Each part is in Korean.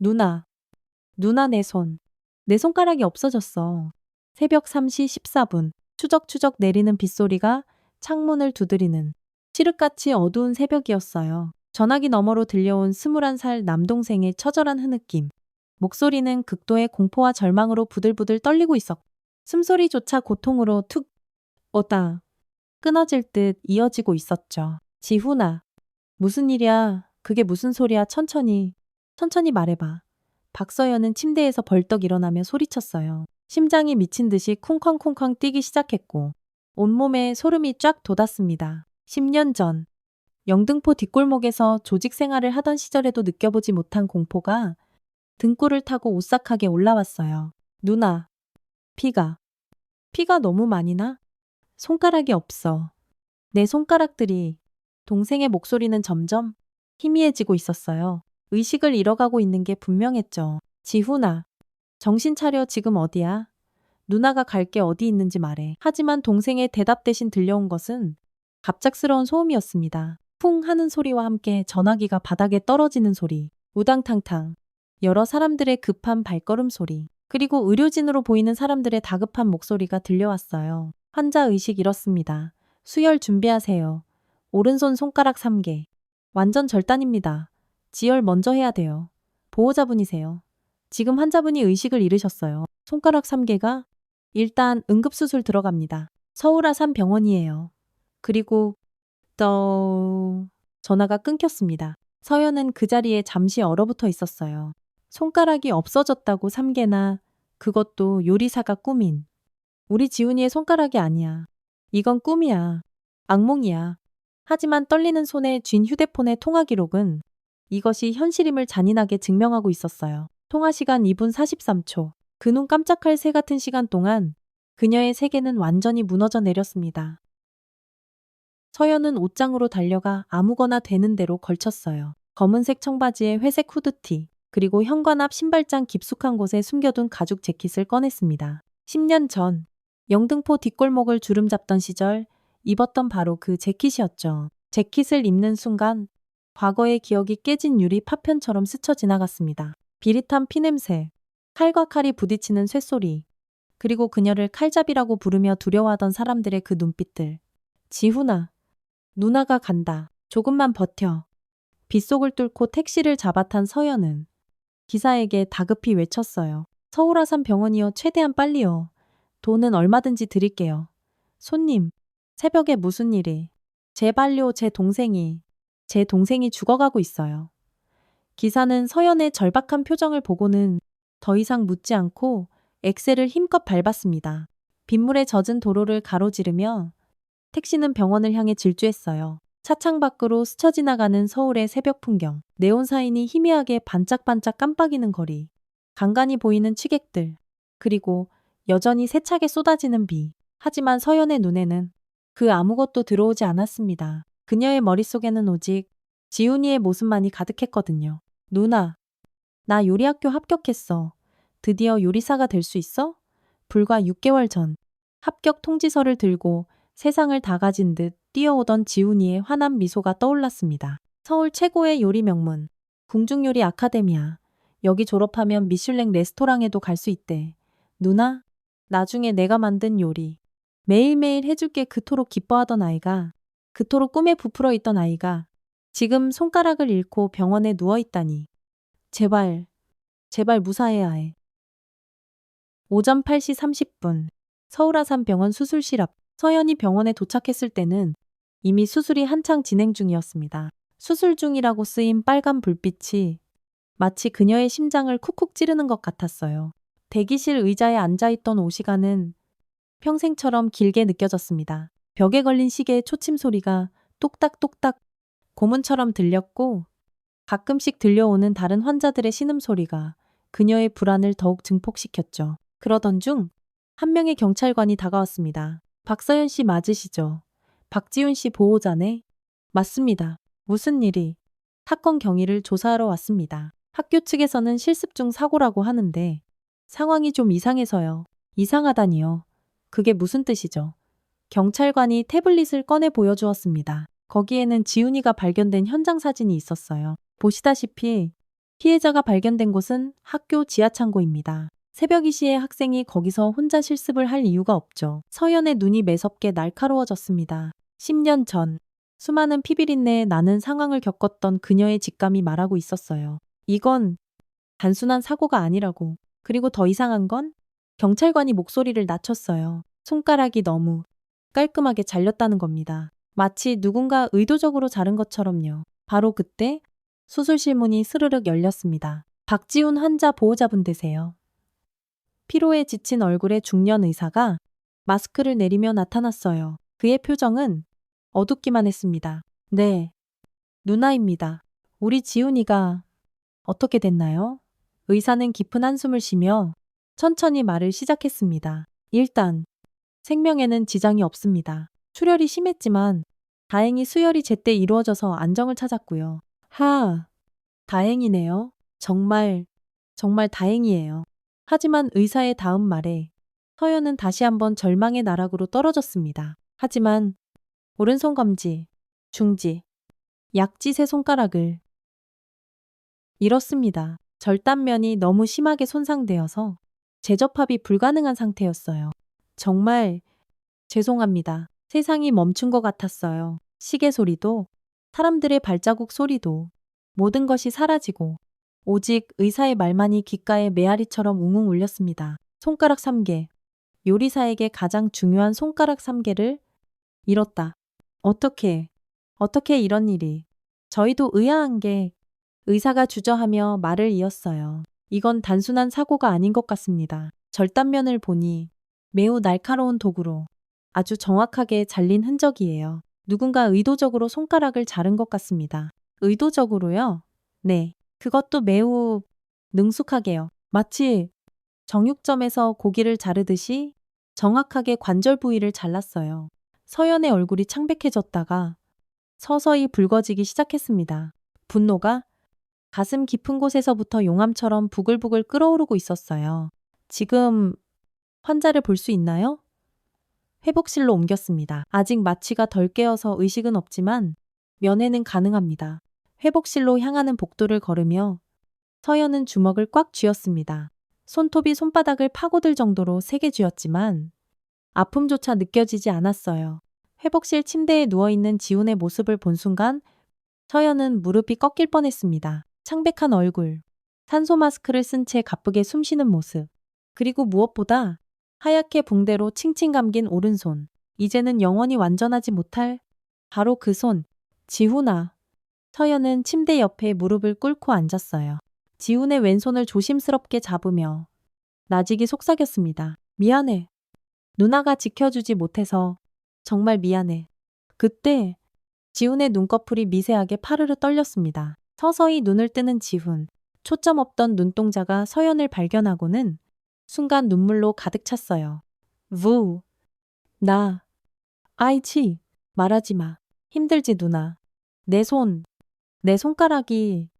누나, 누나 내 손. 내 손가락이 없어졌어. 새벽 3시 14분. 추적추적 내리는 빗소리가 창문을 두드리는 칠흑같이 어두운 새벽이었어요. 전화기 너머로 들려온 21살 남동생의 처절한 흐느낌. 목소리는 극도의 공포와 절망으로 부들부들 떨리고 있었고 숨소리조차 고통으로 툭 오다 끊어질 듯 이어지고 있었죠. 지훈아, 무슨 일이야? 그게 무슨 소리야? 천천히 말해봐. 박서연은 침대에서 벌떡 일어나며 소리쳤어요. 심장이 미친 듯이 쿵쾅쿵쾅 뛰기 시작했고 온몸에 소름이 쫙 돋았습니다. 10년 전 영등포 뒷골목에서 조직 생활을 하던 시절에도 느껴보지 못한 공포가 등골을 타고 오싹하게 올라왔어요. 누나, 피가 너무 많이 나? 손가락이 없어. 내 손가락들이. 동생의 목소리는 점점 희미해지고 있었어요. 의식을 잃어가고 있는 게 분명했죠. 지훈아, 정신 차려. 지금 어디야? 누나가 갈 게 어디 있는지 말해. 하지만 동생의 대답 대신 들려온 것은 갑작스러운 소음이었습니다. 쿵 하는 소리와 함께 전화기가 바닥에 떨어지는 소리, 우당탕탕, 여러 사람들의 급한 발걸음 소리, 그리고 의료진으로 보이는 사람들의 다급한 목소리가 들려왔어요. 환자 의식 잃었습니다. 수혈 준비하세요. 오른손 손가락 3개. 완전 절단입니다. 지혈 먼저 해야 돼요. 보호자분이세요. 지금 환자분이 의식을 잃으셨어요. 손가락 3개가? 일단 응급수술 들어갑니다. 서울 아산병원이에요. 그리고 전화가 끊겼습니다. 서연은 그 자리에 잠시 얼어붙어 있었어요. 손가락이 없어졌다고 3개나, 그것도 요리사가 꾸민. 우리 지훈이의 손가락이 아니야. 이건 꿈이야. 악몽이야. 하지만 떨리는 손에 쥔 휴대폰의 통화 기록은 이것이 현실임을 잔인하게 증명하고 있었어요. 통화 시간 2분 43초. 그 눈 깜짝할 새 같은 시간 동안 그녀의 세계는 완전히 무너져 내렸습니다. 서연은 옷장으로 달려가 아무거나 되는 대로 걸쳤어요. 검은색 청바지에 회색 후드티, 그리고 현관 앞 신발장 깊숙한 곳에 숨겨둔 가죽 재킷을 꺼냈습니다. 10년 전 영등포 뒷골목을 주름잡던 시절 입었던 바로 그 재킷이었죠. 재킷을 입는 순간 과거의 기억이 깨진 유리 파편처럼 스쳐 지나갔습니다. 비릿한 피냄새, 칼과 칼이 부딪히는 쇳소리, 그리고 그녀를 칼잡이라고 부르며 두려워하던 사람들의 그 눈빛들. 지훈아, 누나가 간다. 조금만 버텨. 빗속을 뚫고 택시를 잡아탄 서연은 기사에게 다급히 외쳤어요. 서울 아산병원이요. 최대한 빨리요. 돈은 얼마든지 드릴게요. 손님, 새벽에 무슨 일이? 제발요. 제 동생이 죽어가고 있어요. 기사는 서연의 절박한 표정을 보고는 더 이상 묻지 않고 엑셀을 힘껏 밟았습니다. 빗물에 젖은 도로를 가로지르며 택시는 병원을 향해 질주했어요. 차창 밖으로 스쳐 지나가는 서울의 새벽 풍경, 네온 사인이 희미하게 반짝반짝 깜빡이는 거리, 간간히 보이는 취객들, 그리고 여전히 세차게 쏟아지는 비. 하지만 서연의 눈에는 그 아무것도 들어오지 않았습니다. 그녀의 머릿속에는 오직 지훈이의 모습만이 가득했거든요. 누나, 나 요리학교 합격했어. 드디어 요리사가 될 수 있어? 불과 6개월 전 합격 통지서를 들고 세상을 다 가진 듯 뛰어오던 지훈이의 환한 미소가 떠올랐습니다. 서울 최고의 요리 명문, 궁중요리 아카데미아. 여기 졸업하면 미슐랭 레스토랑에도 갈 수 있대. 누나, 나중에 내가 만든 요리 매일매일 해줄게. 그토록 기뻐하던 아이가, 그토록 꿈에 부풀어 있던 아이가 지금 손가락을 잃고 병원에 누워있다니. 제발 무사해야 해. 오전 8시 30분 서울 아산병원 수술실 앞. 서연이 병원에 도착했을 때는 이미 수술이 한창 진행 중이었습니다. 수술 중이라고 쓰인 빨간 불빛이 마치 그녀의 심장을 쿡쿡 찌르는 것 같았어요. 대기실 의자에 앉아있던 오시간은 평생처럼 길게 느껴졌습니다. 벽에 걸린 시계의 초침 소리가 똑딱똑딱 고문처럼 들렸고 가끔씩 들려오는 다른 환자들의 신음소리가 그녀의 불안을 더욱 증폭시켰죠. 그러던 중 한 명의 경찰관이 다가왔습니다. 박서연 씨 맞으시죠? 박지훈 씨 보호자네? 맞습니다. 무슨 일이? 사건 경위를 조사하러 왔습니다. 학교 측에서는 실습 중 사고라고 하는데 상황이 좀 이상해서요. 이상하다니요. 그게 무슨 뜻이죠? 경찰관이 태블릿을 꺼내 보여주었습니다. 거기에는 지훈이가 발견된 현장 사진이 있었어요. 보시다시피 피해자가 발견된 곳은 학교 지하창고입니다. 새벽 2시에 학생이 거기서 혼자 실습을 할 이유가 없죠. 서연의 눈이 매섭게 날카로워졌습니다. 10년 전 수많은 피비린내에 나는 상황을 겪었던 그녀의 직감이 말하고 있었어요. 이건 단순한 사고가 아니라고. 그리고 더 이상한 건 경찰관이 목소리를 낮췄어요. 손가락이 너무 깔끔하게 잘렸다는 겁니다. 마치 누군가 의도적으로 자른 것처럼요. 바로 그때 수술실 문이 스르륵 열렸습니다. 박지훈 환자 보호자분 되세요. 피로에 지친 얼굴의 중년 의사가 마스크를 내리며 나타났어요. 그의 표정은 어둡기만 했습니다. 네, 누나입니다. 우리 지훈이가 어떻게 됐나요? 의사는 깊은 한숨을 쉬며 천천히 말을 시작했습니다. 일단 생명에는 지장이 없습니다. 출혈이 심했지만 다행히 수혈이 제때 이루어져서 안정을 찾았고요. 다행이네요. 정말 다행이에요. 하지만 의사의 다음 말에 서연은 다시 한번 절망의 나락으로 떨어졌습니다. 하지만 오른손 검지, 중지, 약지 세 손가락을 잃었습니다. 절단면이 너무 심하게 손상되어서 재접합이 불가능한 상태였어요. 정말 죄송합니다. 세상이 멈춘 것 같았어요. 시계 소리도, 사람들의 발자국 소리도, 모든 것이 사라지고 오직 의사의 말만이 귓가에 메아리처럼 웅웅 울렸습니다. 손가락 3개. 요리사에게 가장 중요한 손가락 3개를 잃었다. 어떻게 이런 일이. 저희도 의아한 게 의사가 주저하며 말을 이었어요. 이건 단순한 사고가 아닌 것 같습니다. 절단면을 보니 매우 날카로운 도구로 아주 정확하게 잘린 흔적이에요. 누군가 의도적으로 손가락을 자른 것 같습니다. 의도적으로요? 네. 그것도 매우 능숙하게요. 마치 정육점에서 고기를 자르듯이 정확하게 관절 부위를 잘랐어요. 서연의 얼굴이 창백해졌다가 서서히 붉어지기 시작했습니다. 분노가 가슴 깊은 곳에서부터 용암처럼 부글부글 끓어오르고 있었어요. 지금 환자를 볼 수 있나요? 회복실로 옮겼습니다. 아직 마취가 덜 깨어서 의식은 없지만 면회는 가능합니다. 회복실로 향하는 복도를 걸으며 서연은 주먹을 꽉 쥐었습니다. 손톱이 손바닥을 파고들 정도로 세게 쥐었지만 아픔조차 느껴지지 않았어요. 회복실 침대에 누워있는 지훈의 모습을 본 순간 서연은 무릎이 꺾일 뻔했습니다. 창백한 얼굴, 산소 마스크를 쓴 채 가쁘게 숨쉬는 모습, 그리고 무엇보다 하얗게 붕대로 칭칭 감긴 오른손. 이제는 영원히 완전하지 못할 바로 그 손. 지훈아. 서연은 침대 옆에 무릎을 꿇고 앉았어요. 지훈의 왼손을 조심스럽게 잡으며 나직이 속삭였습니다. 미안해. 누나가 지켜주지 못해서 정말 미안해. 그때 지훈의 눈꺼풀이 미세하게 파르르 떨렸습니다. 서서히 눈을 뜨는 지훈. 초점 없던 눈동자가 서연을 발견하고는 순간 눈물로 가득 찼어요. 우. 아이치. 말하지 마. 힘들지 누나. 내 손가락이.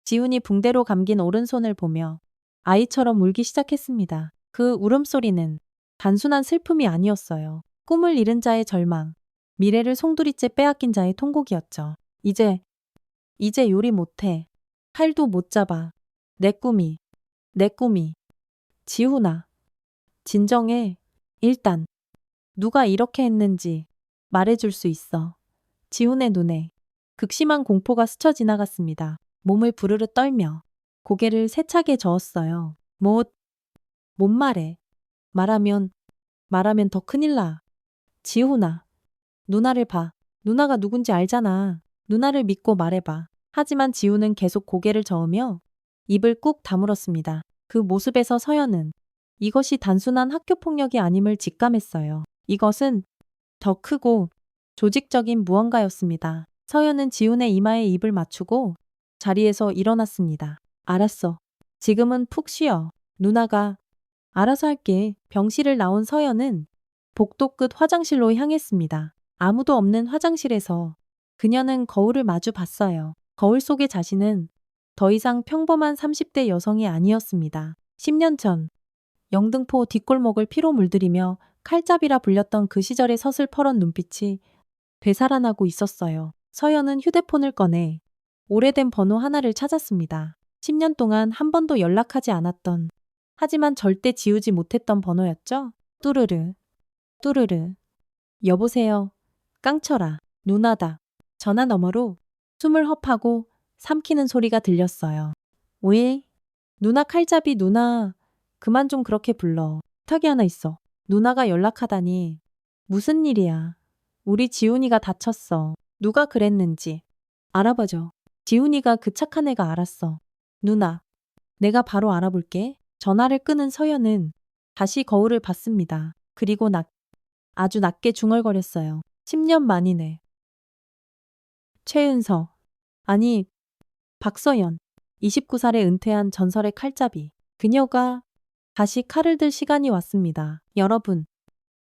지훈이 붕대로 감긴 오른손을 보며 아이처럼 울기 시작했습니다. 그 울음소리는 단순한 슬픔이 아니었어요. 꿈을 잃은 자의 절망, 미래를 송두리째 빼앗긴 자의 통곡이었죠. 이제 요리 못해. 칼도 못 잡아. 내 꿈이. 지훈아. 진정해. 일단 누가 이렇게 했는지 말해줄 수 있어. 지훈의 눈에 극심한 공포가 스쳐 지나갔습니다. 몸을 부르르 떨며 고개를 세차게 저었어요. 못 말해. 말하면 더 큰일 나. 지훈아. 누나를 봐. 누나가 누군지 알잖아. 누나를 믿고 말해봐. 하지만 지훈은 계속 고개를 저으며 입을 꾹 다물었습니다. 그 모습에서 서연은 이것이 단순한 학교폭력이 아님을 직감했어요. 이것은 더 크고 조직적인 무언가였습니다. 서연은 지훈의 이마에 입을 맞추고 자리에서 일어났습니다. 알았어. 지금은 푹 쉬어. 누나가 알아서 할게. 병실을 나온 서연은 복도 끝 화장실로 향했습니다. 아무도 없는 화장실에서 그녀는 거울을 마주 봤어요. 거울 속의 자신은 더 이상 평범한 30대 여성이 아니었습니다. 10년 전 영등포 뒷골목을 피로 물들이며 칼잡이라 불렸던 그 시절의 서슬퍼런 눈빛이 되살아나고 있었어요. 서연은 휴대폰을 꺼내 오래된 번호 하나를 찾았습니다. 10년 동안 한 번도 연락하지 않았던, 하지만 절대 지우지 못했던 번호였죠? 뚜르르, 뚜르르. 여보세요. 깡철아, 누나다. 전화 너머로 숨을 흡하고 삼키는 소리가 들렸어요. 왜? 누나 칼잡이 누나, 그만 좀 그렇게 불러. 부탁이 하나 있어. 누나가 연락하다니. 무슨 일이야? 우리 지훈이가 다쳤어. 누가 그랬는지. 알아봐줘. 지훈이가 그 착한 애가 알았어. 누나, 내가 바로 알아볼게. 전화를 끊은 서연은 다시 거울을 봤습니다. 그리고 아주 낮게 중얼거렸어요. 10년 만이네. 최은서. 아니, 박서연. 29살에 은퇴한 전설의 칼잡이. 그녀가 다시 칼을 들 시간이 왔습니다. 여러분,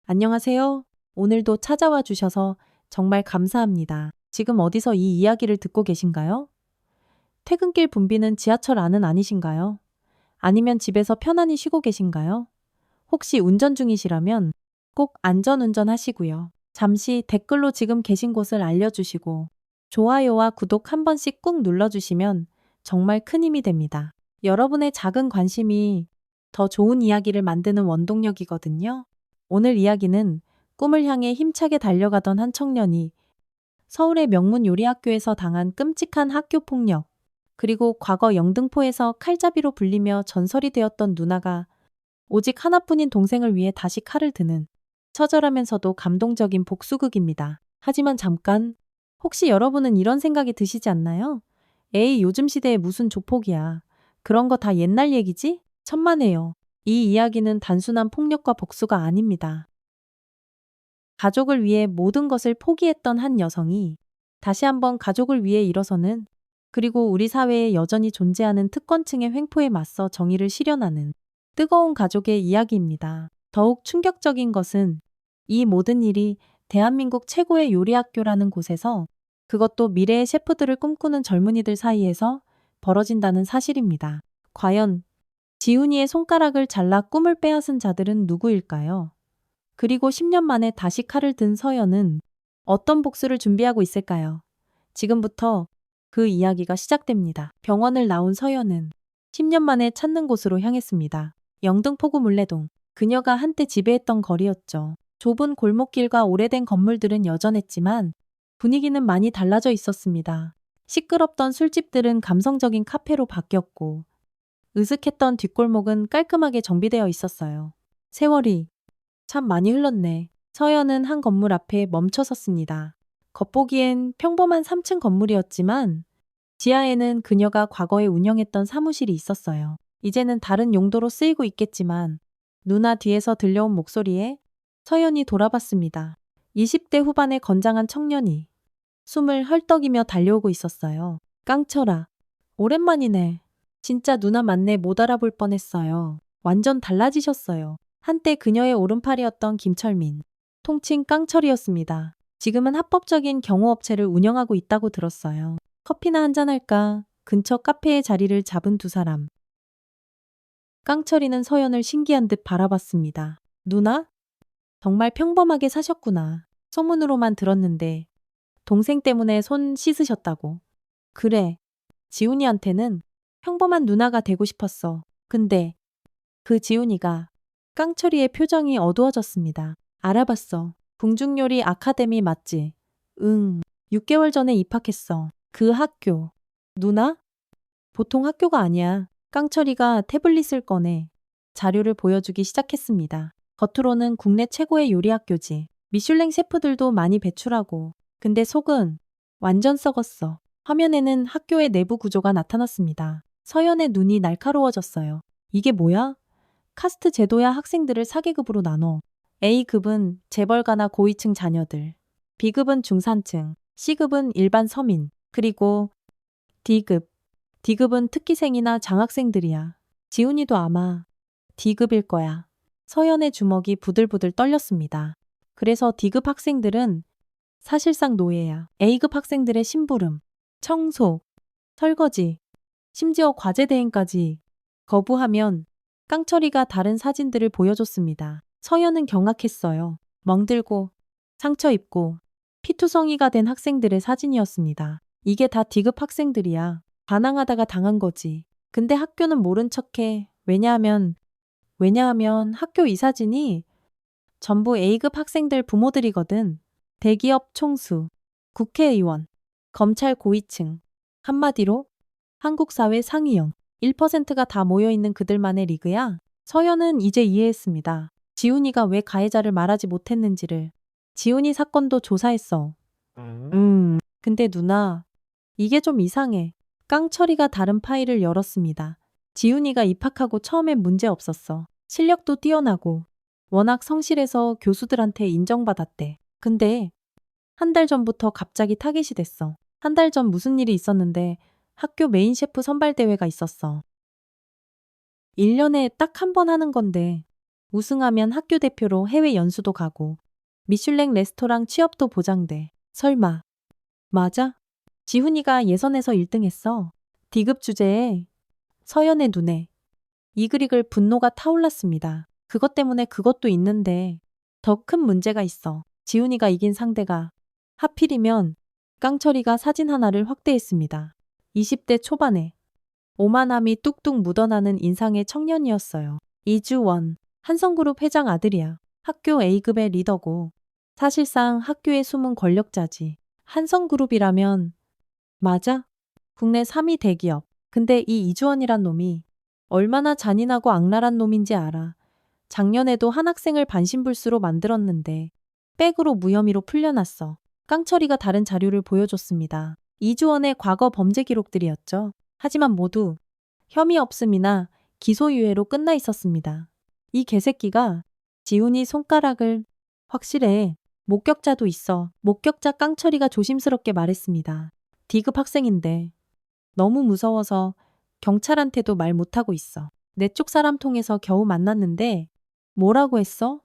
안녕하세요. 오늘도 찾아와 주셔서 정말 감사합니다. 지금 어디서 이 이야기를 듣고 계신가요? 퇴근길 붐비는 지하철 안은 아니신가요? 아니면 집에서 편안히 쉬고 계신가요? 혹시 운전 중이시라면 꼭 안전운전 하시고요. 잠시 댓글로 지금 계신 곳을 알려주시고 좋아요와 구독 한 번씩 꾹 눌러주시면 정말 큰 힘이 됩니다. 여러분의 작은 관심이 더 좋은 이야기를 만드는 원동력이거든요. 오늘 이야기는 꿈을 향해 힘차게 달려가던 한 청년이 서울의 명문 요리학교에서 당한 끔찍한 학교 폭력, 그리고 과거 영등포에서 칼잡이로 불리며 전설이 되었던 누나가 오직 하나뿐인 동생을 위해 다시 칼을 드는 처절하면서도 감동적인 복수극입니다. 하지만 잠깐, 혹시 여러분은 이런 생각이 드시지 않나요? 에이, 요즘 시대에 무슨 조폭이야. 그런 거 다 옛날 얘기지? 천만에요. 이 이야기는 단순한 폭력과 복수가 아닙니다. 가족을 위해 모든 것을 포기했던 한 여성이 다시 한번 가족을 위해 일어서는, 그리고 우리 사회에 여전히 존재하는 특권층의 횡포에 맞서 정의를 실현하는 뜨거운 가족의 이야기입니다. 더욱 충격적인 것은 이 모든 일이 대한민국 최고의 요리학교라는 곳에서, 그것도 미래의 셰프들을 꿈꾸는 젊은이들 사이에서 벌어진다는 사실입니다. 과연 지훈이의 손가락을 잘라 꿈을 빼앗은 자들은 누구일까요? 그리고 10년 만에 다시 칼을 든 서연은 어떤 복수를 준비하고 있을까요? 지금부터 그 이야기가 시작됩니다. 병원을 나온 서연은 10년 만에 찾는 곳으로 향했습니다. 영등포구 물레동. 그녀가 한때 지배했던 거리였죠. 좁은 골목길과 오래된 건물들은 여전했지만 분위기는 많이 달라져 있었습니다. 시끄럽던 술집들은 감성적인 카페로 바뀌었고, 으슥했던 뒷골목은 깔끔하게 정비되어 있었어요. 세월이 참 많이 흘렀네. 서연은 한 건물 앞에 멈춰 섰습니다. 겉보기엔 평범한 3층 건물이었지만 지하에는 그녀가 과거에 운영했던 사무실이 있었어요. 이제는 다른 용도로 쓰이고 있겠지만 누나 뒤에서 들려온 목소리에 서연이 돌아봤습니다. 20대 후반의 건장한 청년이 숨을 헐떡이며 달려오고 있었어요. 깡철아, 오랜만이네. 진짜 누나 맞네. 못 알아볼 뻔했어요. 완전 달라지셨어요. 한때 그녀의 오른팔이었던 김철민, 통칭 깡철이었습니다. 지금은 합법적인 경호업체를 운영하고 있다고 들었어요. 커피나 한잔할까? 근처 카페에 자리를 잡은 두 사람. 깡철이는 서연을 신기한 듯 바라봤습니다. 누나? 정말 평범하게 사셨구나. 소문으로만 들었는데 동생 때문에 손 씻으셨다고. 그래. 지훈이한테는 평범한 누나가 되고 싶었어. 근데 그 지훈이가, 깡철이의 표정이 어두워졌습니다. 알아봤어. 궁중요리 아카데미 맞지? 응. 6개월 전에 입학했어. 그 학교. 누나? 보통 학교가 아니야. 깡철이가 태블릿을 꺼내 자료를 보여주기 시작했습니다. 겉으로는 국내 최고의 요리 학교지. 미슐랭 셰프들도 많이 배출하고. 근데 속은 완전 썩었어. 화면에는 학교의 내부 구조가 나타났습니다. 서연의 눈이 날카로워졌어요. 이게 뭐야? 카스트 제도야. 학생들을 4계급으로 나눠. A급은 재벌가나 고위층 자녀들, B급은 중산층, C급은 일반 서민, 그리고 D급. D급은 특기생이나 장학생들이야. 지훈이도 아마 D급일 거야. 서연의 주먹이 부들부들 떨렸습니다. 그래서 D급 학생들은 사실상 노예야. A급 학생들의 심부름, 청소, 설거지, 심지어 과제 대행까지 거부하면, 깡철이가 다른 사진들을 보여줬습니다. 서연은 경악했어요. 멍들고 상처 입고 피투성이가 된 학생들의 사진이었습니다. 이게 다 D급 학생들이야. 반항하다가 당한 거지. 근데 학교는 모른 척해. 왜냐하면 학교 이사진이 전부 A급 학생들 부모들이거든. 대기업 총수, 국회의원, 검찰 고위층. 한마디로 한국 사회 상위형 1%가 다 모여있는 그들만의 리그야. 서연은 이제 이해했습니다. 지훈이가 왜 가해자를 말하지 못했는지를. 지훈이 사건도 조사했어. 근데 누나, 이게 좀 이상해. 깡철이가 다른 파일을 열었습니다. 지훈이가 입학하고 처음엔 문제 없었어. 실력도 뛰어나고 워낙 성실해서 교수들한테 인정받았대. 근데 한 달 전부터 갑자기 타깃이 됐어. 한 달 전 무슨 일이 있었는데 학교 메인 셰프 선발대회가 있었어. 1년에 딱 한 번 하는 건데 우승하면 학교 대표로 해외 연수도 가고 미슐랭 레스토랑 취업도 보장돼. 설마. 맞아? 지훈이가 예선에서 1등 했어. D급 주제에 서연의 눈에 이글이글 분노가 타올랐습니다. 그것 때문에 그것도 있는데 더 큰 문제가 있어. 지훈이가 이긴 상대가 하필이면 깡철이가 사진 하나를 확대했습니다. 20대 초반에 오만함이 뚝뚝 묻어나는 인상의 청년이었어요. 이주원, 한성그룹 회장 아들이야. 학교 A급의 리더고 사실상 학교의 숨은 권력자지. 한성그룹이라면 맞아? 국내 3위 대기업. 근데 이 이주원이란 놈이 얼마나 잔인하고 악랄한 놈인지 알아. 작년에도 한 학생을 반신불수로 만들었는데 백으로 무혐의로 풀려났어. 깡철이가 다른 자료를 보여줬습니다. 이주원의 과거 범죄 기록들이었죠. 하지만 모두 혐의 없음이나 기소유예로 끝나 있었습니다. 이 개새끼가 지훈이 손가락을 확실해. 목격자도 있어. 목격자 깡철이가 조심스럽게 말했습니다. D급 학생인데 너무 무서워서 경찰한테도 말 못하고 있어. 내 쪽 사람 통해서 겨우 만났는데 뭐라고 했어?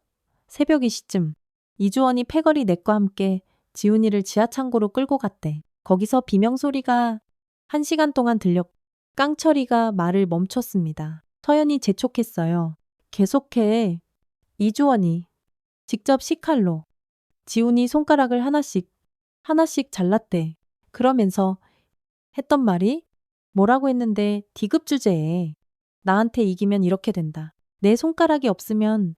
새벽 2시쯤 이주원이 패거리 넷과 함께 지훈이를 지하창고로 끌고 갔대. 거기서 비명소리가 1시간 동안 들렸고 깡철이가 말을 멈췄습니다. 서연이 재촉했어요. 계속해. 이주원이 직접 식칼로 지훈이 손가락을 하나씩 잘랐대. 그러면서 했던 말이 뭐라고 했는데 D급 주제에 나한테 이기면 이렇게 된다. 내 손가락이 없으면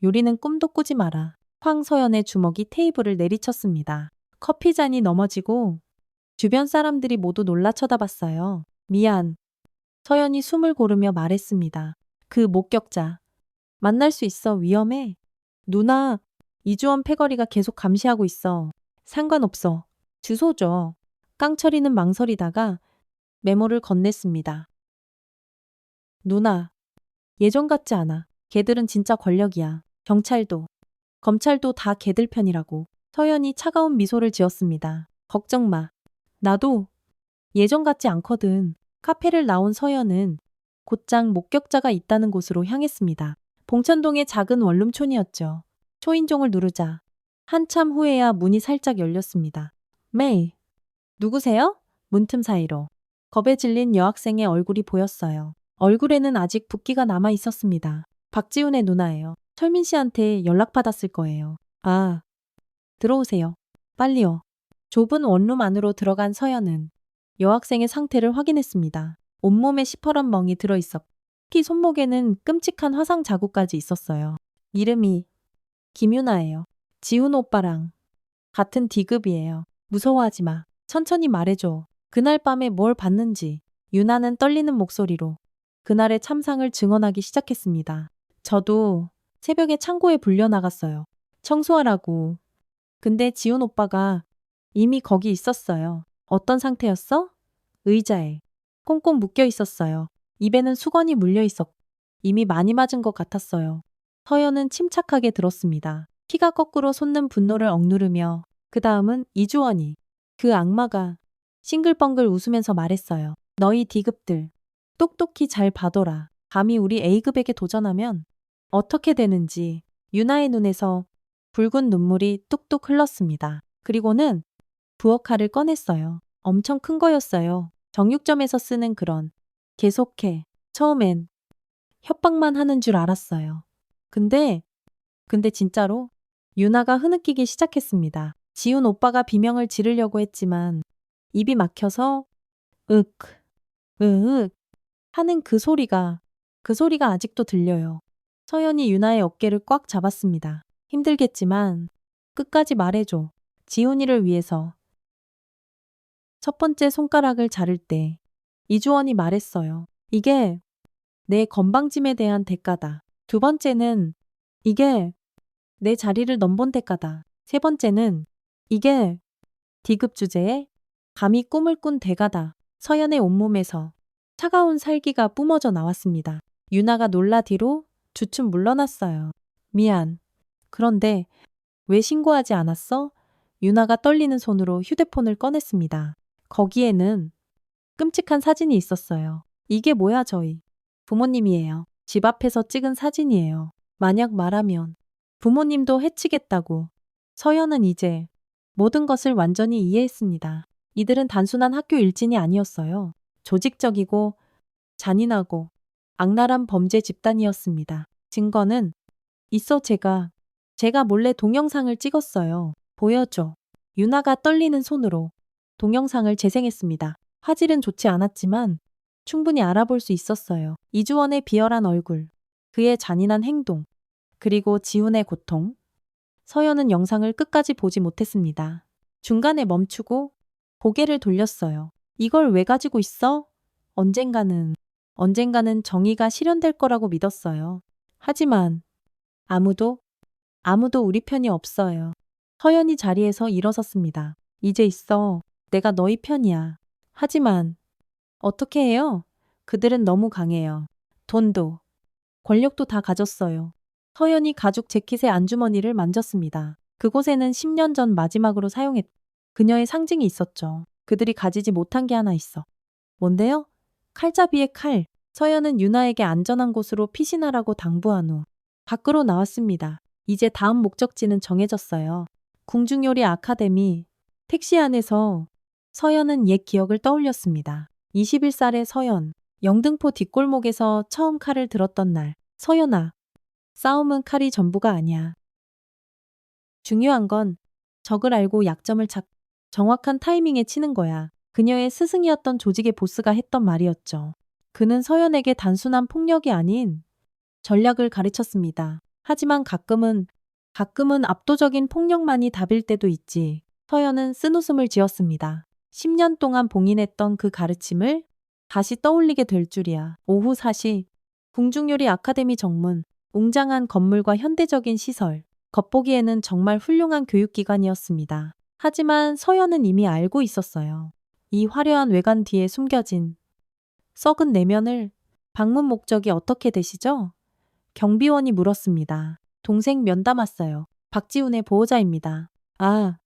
요리는 꿈도 꾸지 마라. 황서연의 주먹이 테이블을 내리쳤습니다. 커피잔이 넘어지고 주변 사람들이 모두 놀라 쳐다봤어요. 미안. 서연이 숨을 고르며 말했습니다. 그 목격자. 만날 수 있어. 위험해. 누나, 이주원 패거리가 계속 감시하고 있어. 상관없어. 주소 줘. 깡철이는 망설이다가 메모를 건넸습니다. 누나, 예전 같지 않아. 걔들은 진짜 권력이야. 경찰도, 검찰도 다 걔들 편이라고. 서연이 차가운 미소를 지었습니다. 걱정 마. 나도 예전 같지 않거든. 카페를 나온 서연은 곧장 목격자가 있다는 곳으로 향했습니다. 봉천동의 작은 원룸촌이었죠. 초인종을 누르자 한참 후에야 문이 살짝 열렸습니다. 메이. 누구세요? 문틈 사이로 겁에 질린 여학생의 얼굴이 보였어요. 얼굴에는 아직 붓기가 남아 있었습니다. 박지훈의 누나예요. 철민 씨한테 연락받았을 거예요. 아, 들어오세요. 빨리요. 좁은 원룸 안으로 들어간 서연은 여학생의 상태를 확인했습니다. 온몸에 시퍼런 멍이 들어있었고 특히 손목에는 끔찍한 화상 자국까지 있었어요. 이름이 김유나예요. 지훈 오빠랑 같은 D급이에요. 무서워하지 마. 천천히 말해줘. 그날 밤에 뭘 봤는지. 유나는 떨리는 목소리로 그날의 참상을 증언하기 시작했습니다. 저도 새벽에 창고에 불려나갔어요. 청소하라고. 근데 지훈 오빠가 이미 거기 있었어요. 어떤 상태였어? 의자에 꽁꽁 묶여 있었어요. 입에는 수건이 물려 있었고 이미 많이 맞은 것 같았어요. 서연은 침착하게 들었습니다. 피가 거꾸로 솟는 분노를 억누르며 그 다음은 이주원이 그 악마가 싱글벙글 웃으면서 말했어요. 너희 D급들 똑똑히 잘 봐둬라. 감히 우리 A급에게 도전하면 어떻게 되는지. 유나의 눈에서 붉은 눈물이 뚝뚝 흘렀습니다. 그리고는 부엌칼을 꺼냈어요. 엄청 큰 거였어요. 정육점에서 쓰는 그런. 계속해. 처음엔 협박만 하는 줄 알았어요. 근데 진짜로 유나가 흐느끼기 시작했습니다. 지훈 오빠가 비명을 지르려고 했지만 입이 막혀서 윽, 으윽 하는 그 소리가 아직도 들려요. 서연이 유나의 어깨를 꽉 잡았습니다. 힘들겠지만 끝까지 말해줘. 지훈이를 위해서. 첫 번째 손가락을 자를 때 이주원이 말했어요. 이게 내 건방짐에 대한 대가다. 두 번째는 이게 내 자리를 넘본 대가다. 세 번째는 이게 D급 주제에 감히 꿈을 꾼 대가다. 서연의 온몸에서 차가운 살기가 뿜어져 나왔습니다. 유나가 놀라 뒤로 주춤 물러났어요. 미안. 그런데 왜 신고하지 않았어? 유나가 떨리는 손으로 휴대폰을 꺼냈습니다. 거기에는 끔찍한 사진이 있었어요. 이게 뭐야 저희. 부모님이에요. 집 앞에서 찍은 사진이에요. 만약 말하면 부모님도 해치겠다고. 서연은 이제 모든 것을 완전히 이해했습니다. 이들은 단순한 학교 일진이 아니었어요. 조직적이고 잔인하고 악랄한 범죄 집단이었습니다. 증거는 있어 제가 몰래 동영상을 찍었어요. 보여줘. 유나가 떨리는 손으로 동영상을 재생했습니다. 화질은 좋지 않았지만 충분히 알아볼 수 있었어요. 이주원의 비열한 얼굴, 그의 잔인한 행동, 그리고 지훈의 고통. 서연은 영상을 끝까지 보지 못했습니다. 중간에 멈추고 고개를 돌렸어요. 이걸 왜 가지고 있어? 언젠가는 정의가 실현될 거라고 믿었어요. 하지만 아무도 우리 편이 없어요. 서연이 자리에서 일어섰습니다. 이제 있어. 내가 너희 편이야. 하지만 어떻게 해요? 그들은 너무 강해요. 돈도 권력도 다 가졌어요. 서연이 가죽 재킷의 안주머니를 만졌습니다. 그곳에는 10년 전 마지막으로 사용했 그녀의 상징이 있었죠. 그들이 가지지 못한 게 하나 있어. 뭔데요? 칼잡이의 칼. 서연은 유나에게 안전한 곳으로 피신하라고 당부한 후 밖으로 나왔습니다. 이제 다음 목적지는 정해졌어요. 궁중요리 아카데미. 택시 안에서 서연은 옛 기억을 떠올렸습니다. 21살의 서연. 영등포 뒷골목에서 처음 칼을 들었던 날. 서연아. 싸움은 칼이 전부가 아니야. 중요한 건 적을 알고 약점을 정확한 타이밍에 치는 거야. 그녀의 스승이었던 조직의 보스가 했던 말이었죠. 그는 서연에게 단순한 폭력이 아닌 전략을 가르쳤습니다. 하지만 가끔은 압도적인 폭력만이 답일 때도 있지. 서연은 쓴웃음을 지었습니다. 10년 동안 봉인했던 그 가르침을 다시 떠올리게 될 줄이야. 오후 4시 궁중요리 아카데미 정문. 웅장한 건물과 현대적인 시설. 겉보기에는 정말 훌륭한 교육기관이었습니다. 하지만 서연은 이미 알고 있었어요. 이 화려한 외관 뒤에 숨겨진 썩은 내면을. 방문 목적이 어떻게 되시죠? 경비원이 물었습니다. 동생 면담 왔어요. 박지훈의 보호자입니다. 아,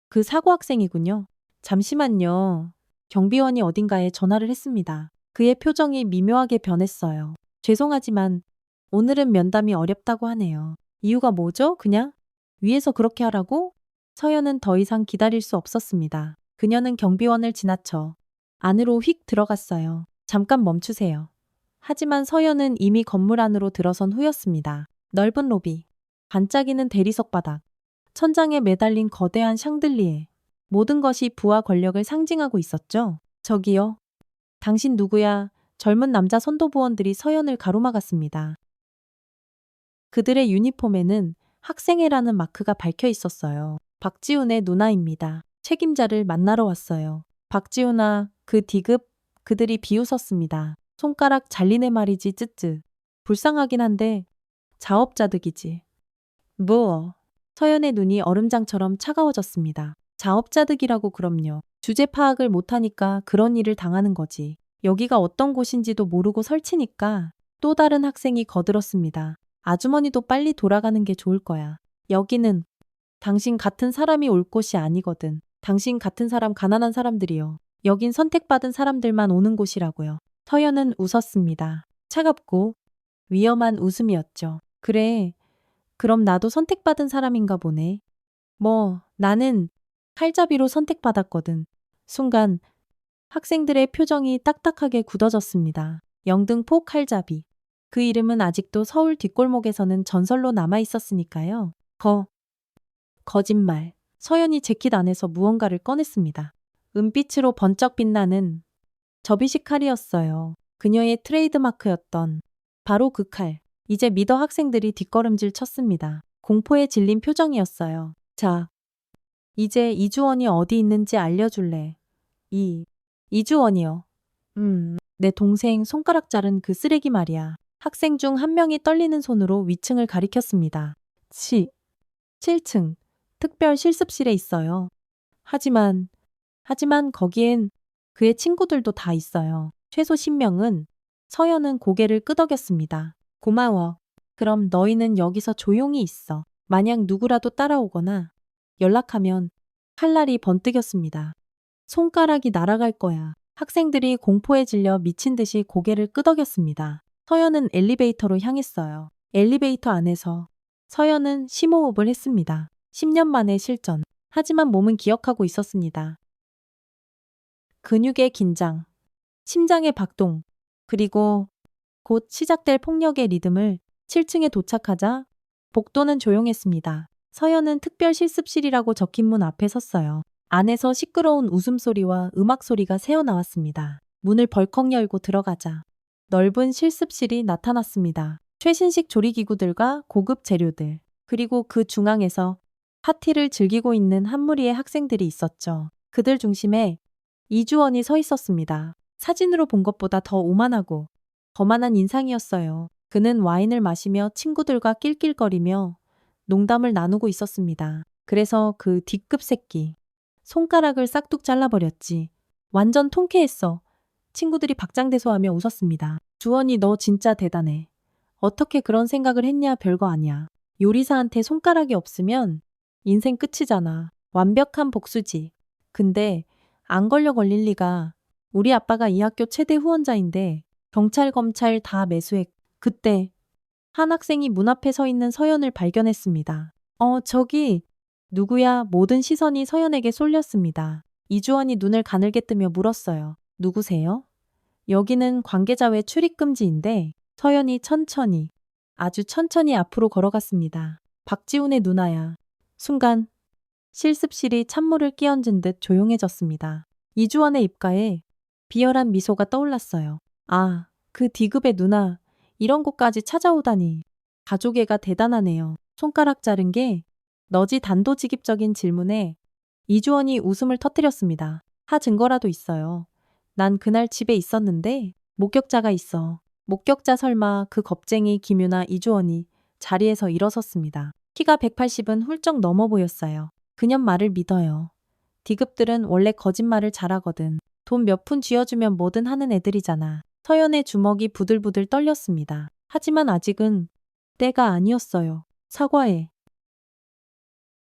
그 사고 학생이군요. 잠시만요. 경비원이 어딘가에 전화를 했습니다. 그의 표정이 미묘하게 변했어요. 죄송하지만 오늘은 면담이 어렵다고 하네요. 이유가 뭐죠? 그냥 위에서 그렇게 하라고? 서연은 더 이상 기다릴 수 없었습니다. 그녀는 경비원을 지나쳐 안으로 휙 들어갔어요. 잠깐 멈추세요. 하지만 서연은 이미 건물 안으로 들어선 후였습니다. 넓은 로비, 반짝이는 대리석 바닥, 천장에 매달린 거대한 샹들리에. 모든 것이 부와 권력을 상징하고 있었죠. 저기요. 당신 누구야? 젊은 남자 선도부원들이 서연을 가로막았습니다. 그들의 유니폼에는 학생회라는 마크가 박혀 있었어요. 박지훈의 누나입니다. 책임자를 만나러 왔어요. 박지훈아, 그 D급. 그들이 비웃었습니다. 손가락 잘리네 말이지 쯔쯔. 불쌍하긴 한데 자업자득이지. 뭐. 서연의 눈이 얼음장처럼 차가워졌습니다. 자업자득이라고 그럼요. 주제 파악을 못하니까 그런 일을 당하는 거지. 여기가 어떤 곳인지도 모르고 설치니까. 또 다른 학생이 거들었습니다. 아주머니도 빨리 돌아가는 게 좋을 거야. 여기는 당신 같은 사람이 올 곳이 아니거든. 당신 같은 사람 가난한 사람들이요. 여긴 선택받은 사람들만 오는 곳이라고요. 서연은 웃었습니다. 차갑고 위험한 웃음이었죠. 그래, 그럼 나도 선택받은 사람인가 보네. 뭐, 나는 칼잡이로 선택받았거든. 순간 학생들의 표정이 딱딱하게 굳어졌습니다. 영등포 칼잡이. 그 이름은 아직도 서울 뒷골목에서는 전설로 남아 있었으니까요. 거짓말. 서연이 재킷 안에서 무언가를 꺼냈습니다. 은빛으로 번쩍 빛나는 접이식 칼이었어요. 그녀의 트레이드마크였던 바로 그 칼. 이제 미더 학생들이 뒷걸음질 쳤습니다. 공포에 질린 표정이었어요. 자, 이제 이주원이 어디 있는지 알려줄래? 이주원이요. 내 동생 손가락 자른 그 쓰레기 말이야. 학생 중 한 명이 떨리는 손으로 위층을 가리켰습니다. 7층. 특별 실습실에 있어요. 하지만 거기엔 그의 친구들도 다 있어요. 최소 10명은. 서연은 고개를 끄덕였습니다. 고마워. 그럼 너희는 여기서 조용히 있어. 만약 누구라도 따라오거나 연락하면 할 날이 번뜩였습니다. 손가락이 날아갈 거야. 학생들이 공포에 질려 미친 듯이 고개를 끄덕였습니다. 서연은 엘리베이터로 향했어요. 엘리베이터 안에서 서연은 심호흡을 했습니다. 10년 만의 실전. 하지만 몸은 기억하고 있었습니다. 근육의 긴장, 심장의 박동, 그리고 곧 시작될 폭력의 리듬을 7층에 도착하자 복도는 조용했습니다. 서연은 특별 실습실이라고 적힌 문 앞에 섰어요. 안에서 시끄러운 웃음소리와 음악 소리가 새어나왔습니다. 문을 벌컥 열고 들어가자 넓은 실습실이 나타났습니다. 최신식 조리기구들과 고급 재료들, 그리고 그 중앙에서 파티를 즐기고 있는 한 무리의 학생들이 있었죠. 그들 중심에 이주원이 서 있었습니다. 사진으로 본 것보다 더 오만하고 거만한 인상이었어요. 그는 와인을 마시며 친구들과 낄낄거리며 농담을 나누고 있었습니다. 그래서 그 D급 새끼. 손가락을 싹둑 잘라버렸지. 완전 통쾌했어. 친구들이 박장대소하며 웃었습니다. 주원이 너 진짜 대단해. 어떻게 그런 생각을 했냐? 별거 아니야. 요리사한테 손가락이 없으면 인생 끝이잖아. 완벽한 복수지. 근데 안 걸릴 리가. 우리 아빠가 이 학교 최대 후원자인데 경찰, 검찰 다 매수했. 그때 한 학생이 문 앞에 서 있는 서연을 발견했습니다. 저기 누구야? 모든 시선이 서연에게 쏠렸습니다. 이주원이 눈을 가늘게 뜨며 물었어요. 누구세요? 여기는 관계자 외 출입 금지인데. 서연이 천천히, 아주 천천히 앞으로 걸어갔습니다. 박지훈의 누나야. 순간 실습실이 찬물을 끼얹은 듯 조용해졌습니다. 이주원의 입가에 비열한 미소가 떠올랐어요. 아, 그 D급의 누나, 이런 곳까지 찾아오다니. 가족애가 대단하네요. 손가락 자른 게 너지? 단도직입적인 질문에 이주원이 웃음을 터뜨렸습니다. 하 증거라도 있어요. 난 그날 집에 있었는데 목격자가 있어. 목격자 설마 그 겁쟁이 김유나. 이주원이 자리에서 일어섰습니다. 키가 180은 훌쩍 넘어 보였어요. 그년 말을 믿어요. D급들은 원래 거짓말을 잘하거든. 돈 몇 푼 쥐어주면 뭐든 하는 애들이잖아. 서연의 주먹이 부들부들 떨렸습니다. 하지만 아직은 때가 아니었어요. 사과해.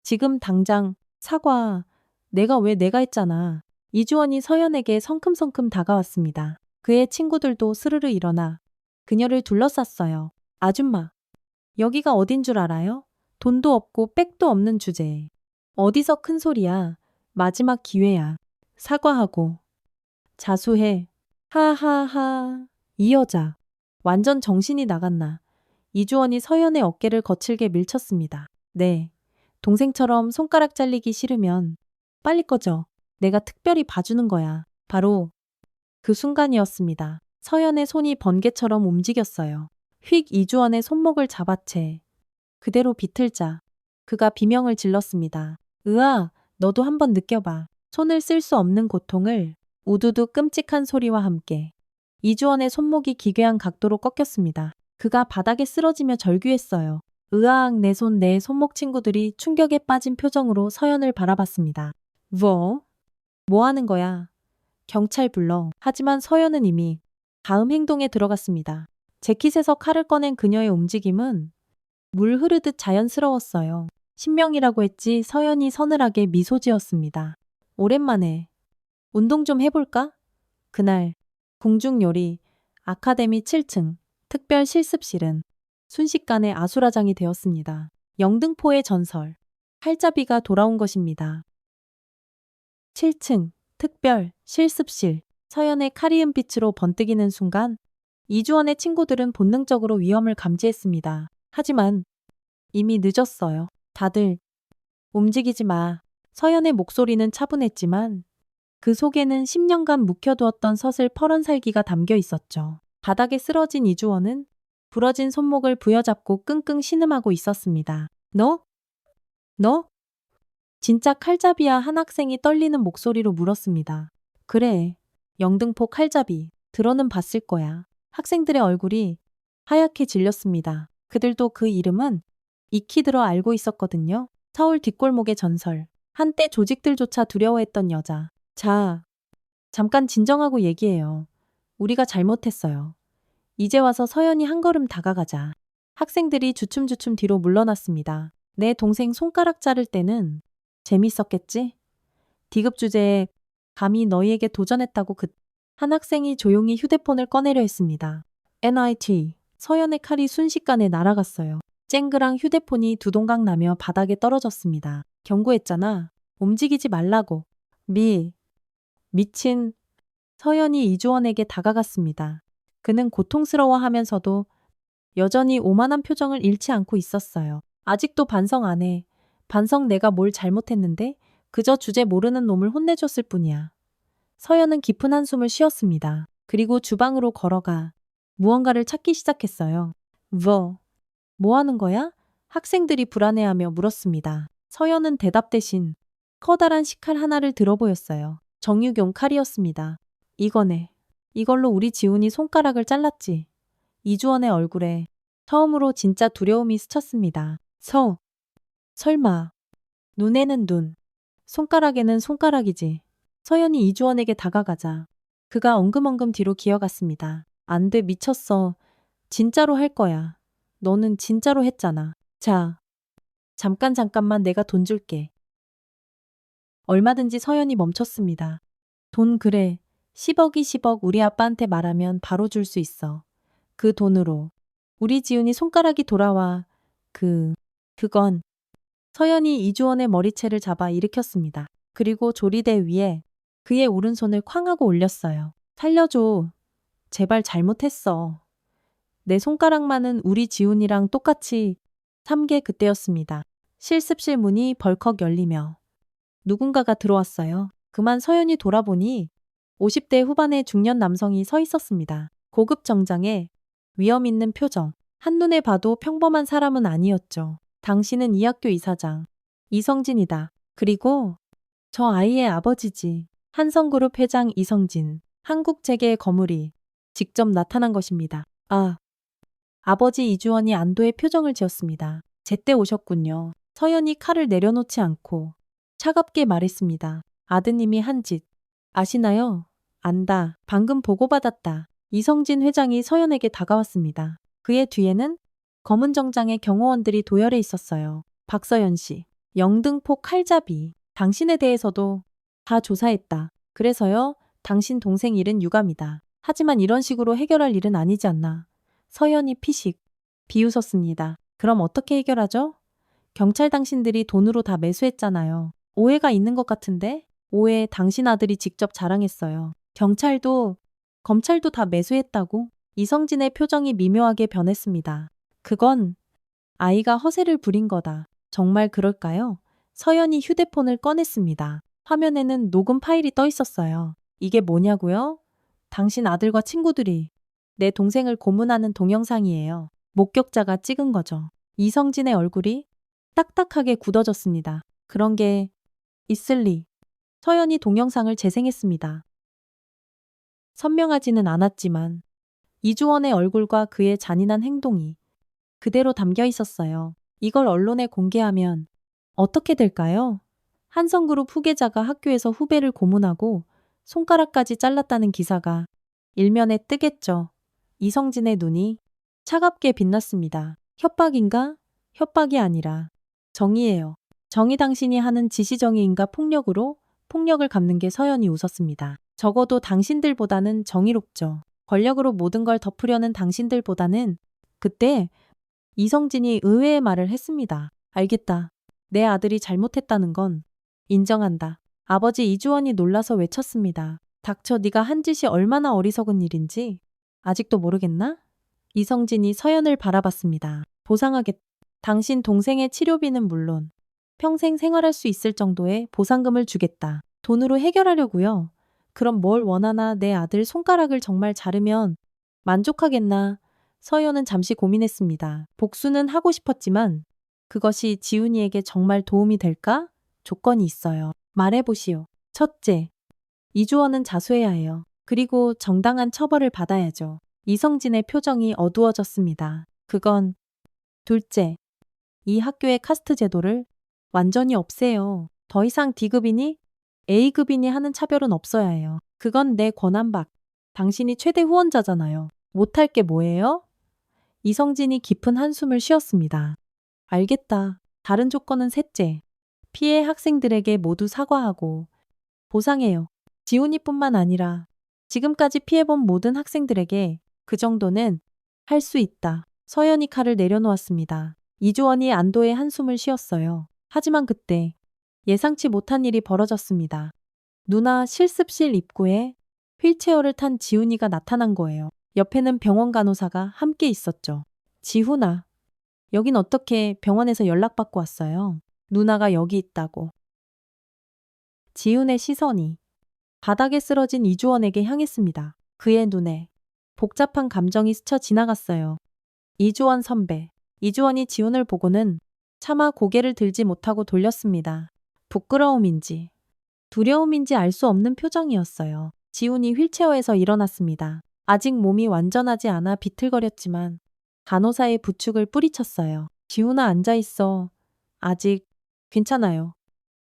지금 당장 사과. 내가 했잖아. 이주원이 서연에게 성큼성큼 다가왔습니다. 그의 친구들도 스르르 일어나 그녀를 둘러쌌어요. 아줌마, 여기가 어딘 줄 알아요? 돈도 없고 백도 없는 주제에. 어디서 큰 소리야. 마지막 기회야. 사과하고 자수해. 하하하. 이 여자 완전 정신이 나갔나. 이주원이 서연의 어깨를 거칠게 밀쳤습니다. 네. 동생처럼 손가락 잘리기 싫으면 빨리 꺼져. 내가 특별히 봐주는 거야. 바로 그 순간이었습니다. 서연의 손이 번개처럼 움직였어요. 휙 이주원의 손목을 잡아채 그대로 비틀자 그가 비명을 질렀습니다. 으아, 너도 한번 느껴봐. 손을 쓸 수 없는 고통을. 우두두 끔찍한 소리와 함께 이주원의 손목이 기괴한 각도로 꺾였습니다. 그가 바닥에 쓰러지며 절규했어요. 으악, 내 손, 내 손목. 친구들이 충격에 빠진 표정으로 서연을 바라봤습니다. 뭐 하는 거야? 경찰 불러. 하지만 서연은 이미 다음 행동에 들어갔습니다. 재킷에서 칼을 꺼낸 그녀의 움직임은 물 흐르듯 자연스러웠어요. 신명이라고 했지. 서연이 서늘하게 미소 지었습니다. 오랜만에 운동 좀 해볼까? 그날 궁중요리 아카데미 7층 특별 실습실은 순식간에 아수라장이 되었습니다. 영등포의 전설 할자비가 돌아온 것입니다. 7층 특별 실습실. 서연의 카리은 빛으로 번뜩이는 순간 이주원의 친구들은 본능적으로 위험을 감지했습니다. 하지만 이미 늦었어요. 다들 움직이지 마. 서연의 목소리는 차분했지만 그 속에는 10년간 묵혀두었던 서슬 퍼런 살기가 담겨 있었죠. 바닥에 쓰러진 이주원은 부러진 손목을 부여잡고 끙끙 신음하고 있었습니다. 너? 너? 진짜 칼잡이야? 한 학생이 떨리는 목소리로 물었습니다. 그래. 영등포 칼잡이. 들어는 봤을 거야. 학생들의 얼굴이 하얗게 질렸습니다. 그들도 그 이름은 익히 들어 알고 있었거든요. 서울 뒷골목의 전설. 한때 조직들조차 두려워했던 여자. 자, 잠깐 진정하고 얘기해요. 우리가 잘못했어요. 이제 와서 서연이 한 걸음 다가가자. 학생들이 주춤주춤 뒤로 물러났습니다. 내 동생 손가락 자를 때는 재밌었겠지? 디귿 주제에 감히 너희에게 도전했다고 한 학생이 조용히 휴대폰을 꺼내려 했습니다. NIT. 서연의 칼이 순식간에 날아갔어요. 쨍그랑 휴대폰이 두 동강 나며 바닥에 떨어졌습니다. 경고했잖아. 움직이지 말라고. 미친. 서연이 이주원에게 다가갔습니다. 그는 고통스러워하면서도 여전히 오만한 표정을 잃지 않고 있었어요. 아직도 반성 안 해. 반성 내가 뭘 잘못했는데 그저 주제 모르는 놈을 혼내줬을 뿐이야. 서연은 깊은 한숨을 쉬었습니다. 그리고 주방으로 걸어가 무언가를 찾기 시작했어요. 뭐 하는 거야? 학생들이 불안해하며 물었습니다. 서연은 대답 대신 커다란 식칼 하나를 들어 보였어요. 정육용 칼이었습니다. 이거네. 이걸로 우리 지훈이 손가락을 잘랐지. 이주원의 얼굴에 처음으로 진짜 두려움이 스쳤습니다. 설마. 눈에는 눈. 손가락에는 손가락이지. 서연이 이주원에게 다가가자 그가 엉금엉금 뒤로 기어갔습니다. 안 돼, 미쳤어. 진짜로 할 거야. 너는 진짜로 했잖아. 자, 잠깐만 내가 돈 줄게. 얼마든지. 서연이 멈췄습니다. 돈 그래. 10억 우리 아빠한테 말하면 바로 줄 수 있어. 그 돈으로 우리 지훈이 손가락이 돌아와. 그건. 서연이 이주원의 머리채를 잡아 일으켰습니다. 그리고 조리대 위에 그의 오른손을 쾅 하고 올렸어요. 살려줘. 제발 잘못했어. 내 손가락만은 우리 지훈이랑 똑같이 3개. 그때였습니다. 실습실 문이 벌컥 열리며 누군가가 들어왔어요. 그만 서연이 돌아보니 50대 후반의 중년 남성이 서 있었습니다. 고급 정장에 위험 있는 표정. 한눈에 봐도 평범한 사람은 아니었죠. 당신은 이 학교 이사장 이성진이다. 그리고 저 아이의 아버지지. 한성그룹 회장 이성진. 한국재계의 거물이 직접 나타난 것입니다. 아버지 이주원이 안도의 표정을 지었습니다. 제때 오셨군요. 서연이 칼을 내려놓지 않고 차갑게 말했습니다. 아드님이 한 짓 아시나요? 안다. 방금 보고받았다. 이성진 회장이 서연에게 다가왔습니다. 그의 뒤에는 검은 정장의 경호원들이 도열해 있었어요. 박서연 씨. 영등포 칼잡이. 당신에 대해서도 다 조사했다. 그래서요. 당신 동생 일은 유감이다. 하지만 이런 식으로 해결할 일은 아니지 않나. 서연이 피식 비웃었습니다. 그럼 어떻게 해결하죠? 경찰 당신들이 돈으로 다 매수했잖아요. 오해가 있는 것 같은데? 오해 당신 아들이 직접 자랑했어요. 검찰도 다 매수했다고? 이성진의 표정이 미묘하게 변했습니다. 그건 아이가 허세를 부린 거다. 정말 그럴까요? 서연이 휴대폰을 꺼냈습니다. 화면에는 녹음 파일이 떠 있었어요. 이게 뭐냐고요? 당신 아들과 친구들이 내 동생을 고문하는 동영상이에요. 목격자가 찍은 거죠. 이성진의 얼굴이 딱딱하게 굳어졌습니다. 그런 게 있을 리. 서연이 동영상을 재생했습니다. 선명하지는 않았지만 이주원의 얼굴과 그의 잔인한 행동이 그대로 담겨 있었어요. 이걸 언론에 공개하면 어떻게 될까요? 한성그룹 후계자가 학교에서 후배를 고문하고 손가락까지 잘랐다는 기사가 일면에 뜨겠죠. 이성진의 눈이 차갑게 빛났습니다. 협박인가? 협박이 아니라 정의예요. 정의. 당신이 하는 지시정의인가 폭력으로 폭력을 갚는 게. 서연이 웃었습니다. 적어도 당신들보다는 정의롭죠. 권력으로 모든 걸 덮으려는 당신들보다는. 그때 이성진이 의외의 말을 했습니다. 알겠다. 내 아들이 잘못했다는 건 인정한다. 아버지 이주원이 놀라서 외쳤습니다. 닥쳐. 네가 한 짓이 얼마나 어리석은 일인지 아직도 모르겠나? 이성진이 서연을 바라봤습니다. 보상하겠다. 당신 동생의 치료비는 물론 평생 생활할 수 있을 정도의 보상금을 주겠다. 돈으로 해결하려고요. 그럼 뭘 원하나 내 아들 손가락을 정말 자르면 만족하겠나? 서연은 잠시 고민했습니다. 복수는 하고 싶었지만 그것이 지훈이에게 정말 도움이 될까? 조건이 있어요. 말해보시오. 첫째, 이주원은 자수해야 해요. 그리고 정당한 처벌을 받아야죠. 이성진의 표정이 어두워졌습니다. 그건 둘째, 이 학교의 카스트 제도를 완전히 없애요. 더 이상 D급이니 A급이니 하는 차별은 없어야 해요. 그건 내 권한 밖. 당신이 최대 후원자잖아요. 못할 게 뭐예요? 이성진이 깊은 한숨을 쉬었습니다. 알겠다. 다른 조건은 셋째. 피해 학생들에게 모두 사과하고 보상해요. 지훈이뿐만 아니라 지금까지 피해본 모든 학생들에게 그 정도는 할 수 있다. 서연이 칼을 내려놓았습니다. 이주원이 안도의 한숨을 쉬었어요. 하지만 그때 예상치 못한 일이 벌어졌습니다. 누나 실습실 입구에 휠체어를 탄 지훈이가 나타난 거예요. 옆에는 병원 간호사가 함께 있었죠. 지훈아, 여긴 어떻게 병원에서 연락받고 왔어요? 누나가 여기 있다고. 지훈의 시선이 바닥에 쓰러진 이주원에게 향했습니다. 그의 눈에 복잡한 감정이 스쳐 지나갔어요. 이주원 선배. 이주원이 지훈을 보고는 차마 고개를 들지 못하고 돌렸습니다. 부끄러움인지 두려움인지 알 수 없는 표정이었어요. 지훈이 휠체어에서 일어났습니다. 아직 몸이 완전하지 않아 비틀거렸지만 간호사의 부축을 뿌리쳤어요. 지훈아 앉아있어. 아직 괜찮아요.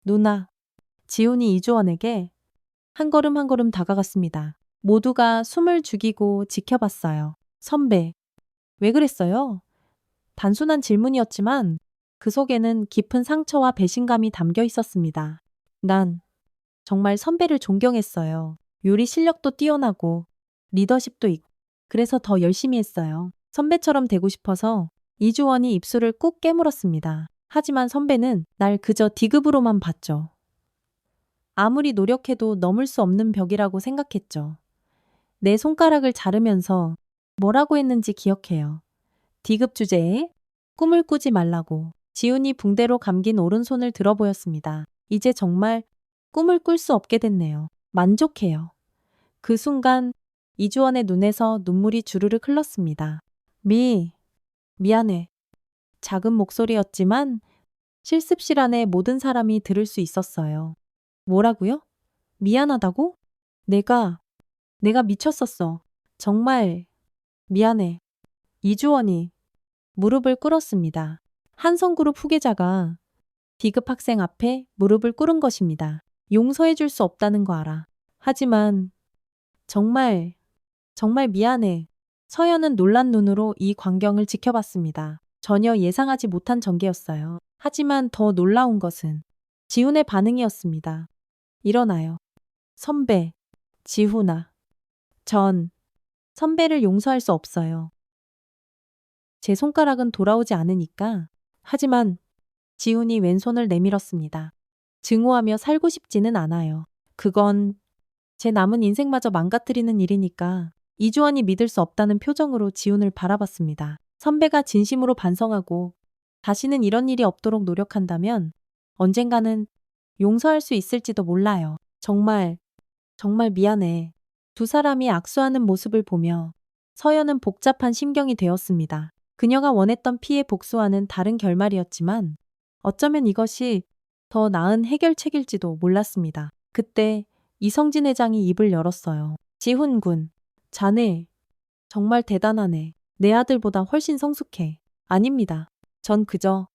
누나. 지훈이 이주원에게 한 걸음 한 걸음 다가갔습니다. 모두가 숨을 죽이고 지켜봤어요. 선배. 왜 그랬어요? 단순한 질문이었지만 그 속에는 깊은 상처와 배신감이 담겨 있었습니다. 난 정말 선배를 존경했어요. 요리 실력도 뛰어나고 리더십도 있고 그래서 더 열심히 했어요. 선배처럼 되고 싶어서 이주원이 입술을 꾹 깨물었습니다. 하지만 선배는 날 그저 D급으로만 봤죠. 아무리 노력해도 넘을 수 없는 벽이라고 생각했죠. 내 손가락을 자르면서 뭐라고 했는지 기억해요. D급 주제에 꿈을 꾸지 말라고. 지훈이 붕대로 감긴 오른손을 들어 보였습니다. 이제 정말 꿈을 꿀 수 없게 됐네요. 만족해요. 그 순간 이주원의 눈에서 눈물이 주르륵 흘렀습니다. 미안해. 작은 목소리였지만 실습실 안에 모든 사람이 들을 수 있었어요. 뭐라고요? 미안하다고? 내가 미쳤었어. 정말 미안해. 이주원이 무릎을 꿇었습니다. 한성그룹 후계자가 D급 학생 앞에 무릎을 꿇은 것입니다. 용서해 줄 수 없다는 거 알아. 하지만 정말 미안해. 서연은 놀란 눈으로 이 광경을 지켜봤습니다. 전혀 예상하지 못한 전개였어요. 하지만 더 놀라운 것은 지훈의 반응이었습니다. 일어나요. 선배, 지훈아. 전 선배를 용서할 수 없어요. 제 손가락은 돌아오지 않으니까. 하지만 지훈이 왼손을 내밀었습니다. 증오하며 살고 싶지는 않아요. 그건 제 남은 인생마저 망가뜨리는 일이니까. 이주원이 믿을 수 없다는 표정으로 지훈을 바라봤습니다. 선배가 진심으로 반성하고 다시는 이런 일이 없도록 노력한다면 언젠가는 용서할 수 있을지도 몰라요. 정말 미안해. 두 사람이 악수하는 모습을 보며 서연은 복잡한 심경이 되었습니다. 그녀가 원했던 피해 복수와는 다른 결말이었지만 어쩌면 이것이 더 나은 해결책일지도 몰랐습니다. 그때 이성진 회장이 입을 열었어요. 지훈 군, 자네 정말 대단하네. 내 아들보다 훨씬 성숙해. 아닙니다. 전 그저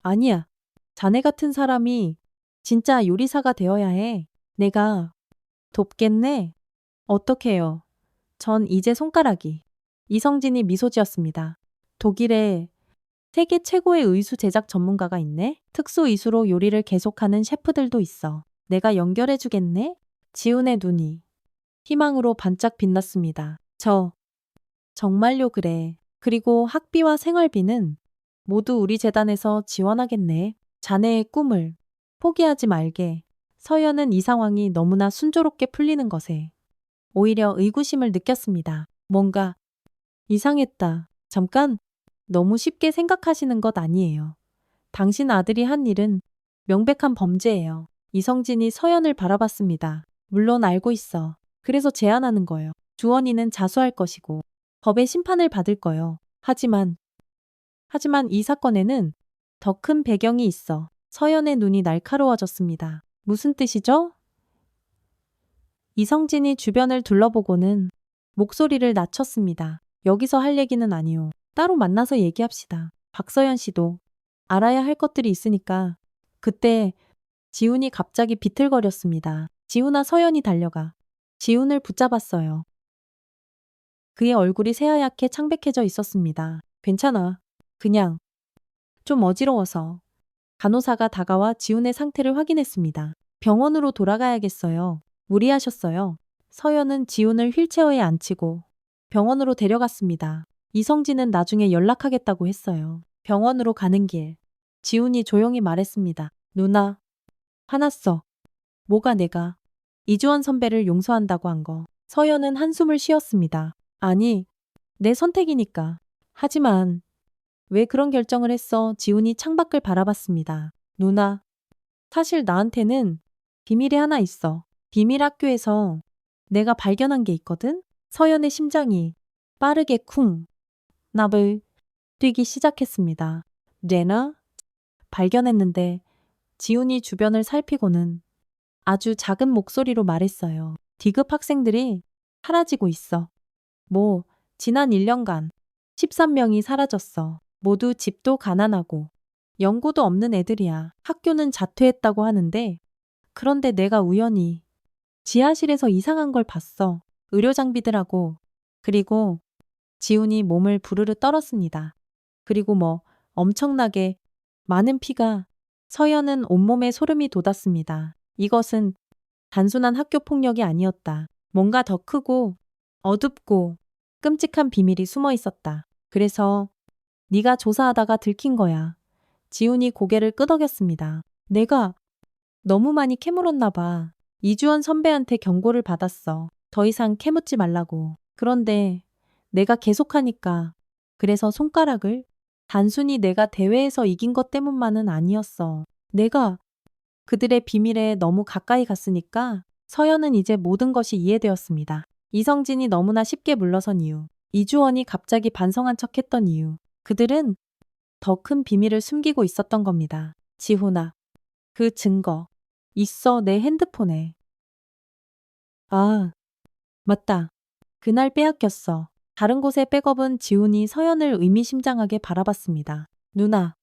아니야. 자네 같은 사람이 진짜 요리사가 되어야 해. 내가 돕겠네. 어떡해요. 전 이제 손가락이. 이성진이 미소 지었습니다. 독일에 세계 최고의 의수 제작 전문가가 있네. 특수 이수로 요리를 계속하는 셰프들도 있어. 내가 연결해 주겠네. 지훈의 눈이 희망으로 반짝 빛났습니다. 정말요 그래. 그리고 학비와 생활비는 모두 우리 재단에서 지원하겠네. 자네의 꿈을 포기하지 말게. 서연은 이 상황이 너무나 순조롭게 풀리는 것에 오히려 의구심을 느꼈습니다. 뭔가 이상했다. 잠깐, 너무 쉽게 생각하시는 것 아니에요. 당신 아들이 한 일은 명백한 범죄예요. 이성진이 서연을 바라봤습니다. 물론 알고 있어. 그래서 제안하는 거요. 주원이는 자수할 것이고 법의 심판을 받을 거요. 하지만 이 사건에는 더 큰 배경이 있어. 서연의 눈이 날카로워졌습니다. 무슨 뜻이죠? 이성진이 주변을 둘러보고는 목소리를 낮췄습니다. 여기서 할 얘기는 아니오. 따로 만나서 얘기합시다. 박서연 씨도 알아야 할 것들이 있으니까. 그때 지훈이 갑자기 비틀거렸습니다. 지훈아, 서연이 달려가 지훈을 붙잡았어요. 그의 얼굴이 새하얗게 창백해져 있었습니다. 괜찮아. 그냥 좀 어지러워서. 간호사가 다가와 지훈의 상태를 확인했습니다. 병원으로 돌아가야겠어요. 무리하셨어요. 서연은 지훈을 휠체어에 앉히고 병원으로 데려갔습니다. 이성진은 나중에 연락하겠다고 했어요. 병원으로 가는 길. 지훈이 조용히 말했습니다. 누나, 화났어. 뭐가 내가 이주원 선배를 용서한다고 한 거. 서연은 한숨을 쉬었습니다. 아니, 내 선택이니까. 하지만 왜 그런 결정을 했어? 지훈이 창밖을 바라봤습니다. 누나, 사실 나한테는 비밀이 하나 있어. 비밀 학교에서 내가 발견한 게 있거든? 서연의 심장이 빠르게 쿵 납을 뛰기 시작했습니다. 레나? 발견했는데 지훈이 주변을 살피고는 아주 작은 목소리로 말했어요. 디귿 학생들이 사라지고 있어. 뭐, 지난 1년간 13명이 사라졌어. 모두 집도 가난하고 연고도 없는 애들이야. 학교는 자퇴했다고 하는데 그런데 내가 우연히 지하실에서 이상한 걸 봤어. 의료 장비들하고. 그리고 지훈이 몸을 부르르 떨었습니다. 그리고 뭐 엄청나게 많은 피가. 서연은 온몸에 소름이 돋았습니다. 이것은 단순한 학교 폭력이 아니었다. 뭔가 더 크고 어둡고 끔찍한 비밀이 숨어 있었다. 그래서 네가 조사하다가 들킨 거야. 지훈이 고개를 끄덕였습니다. 내가 너무 많이 캐물었나 봐. 이주원 선배한테 경고를 받았어. 더 이상 캐묻지 말라고. 그런데 내가 계속하니까. 그래서 손가락을 단순히 내가 대회에서 이긴 것 때문만은 아니었어. 내가 그들의 비밀에 너무 가까이 갔으니까. 서연은 이제 모든 것이 이해되었습니다. 이성진이 너무나 쉽게 물러선 이유. 이주원이 갑자기 반성한 척했던 이유. 그들은 더 큰 비밀을 숨기고 있었던 겁니다. 지훈아, 그 증거 있어, 내 핸드폰에. 아, 맞다. 그날 빼앗겼어. 다른 곳의 백업은. 지훈이 서연을 의미심장하게 바라봤습니다. 누나,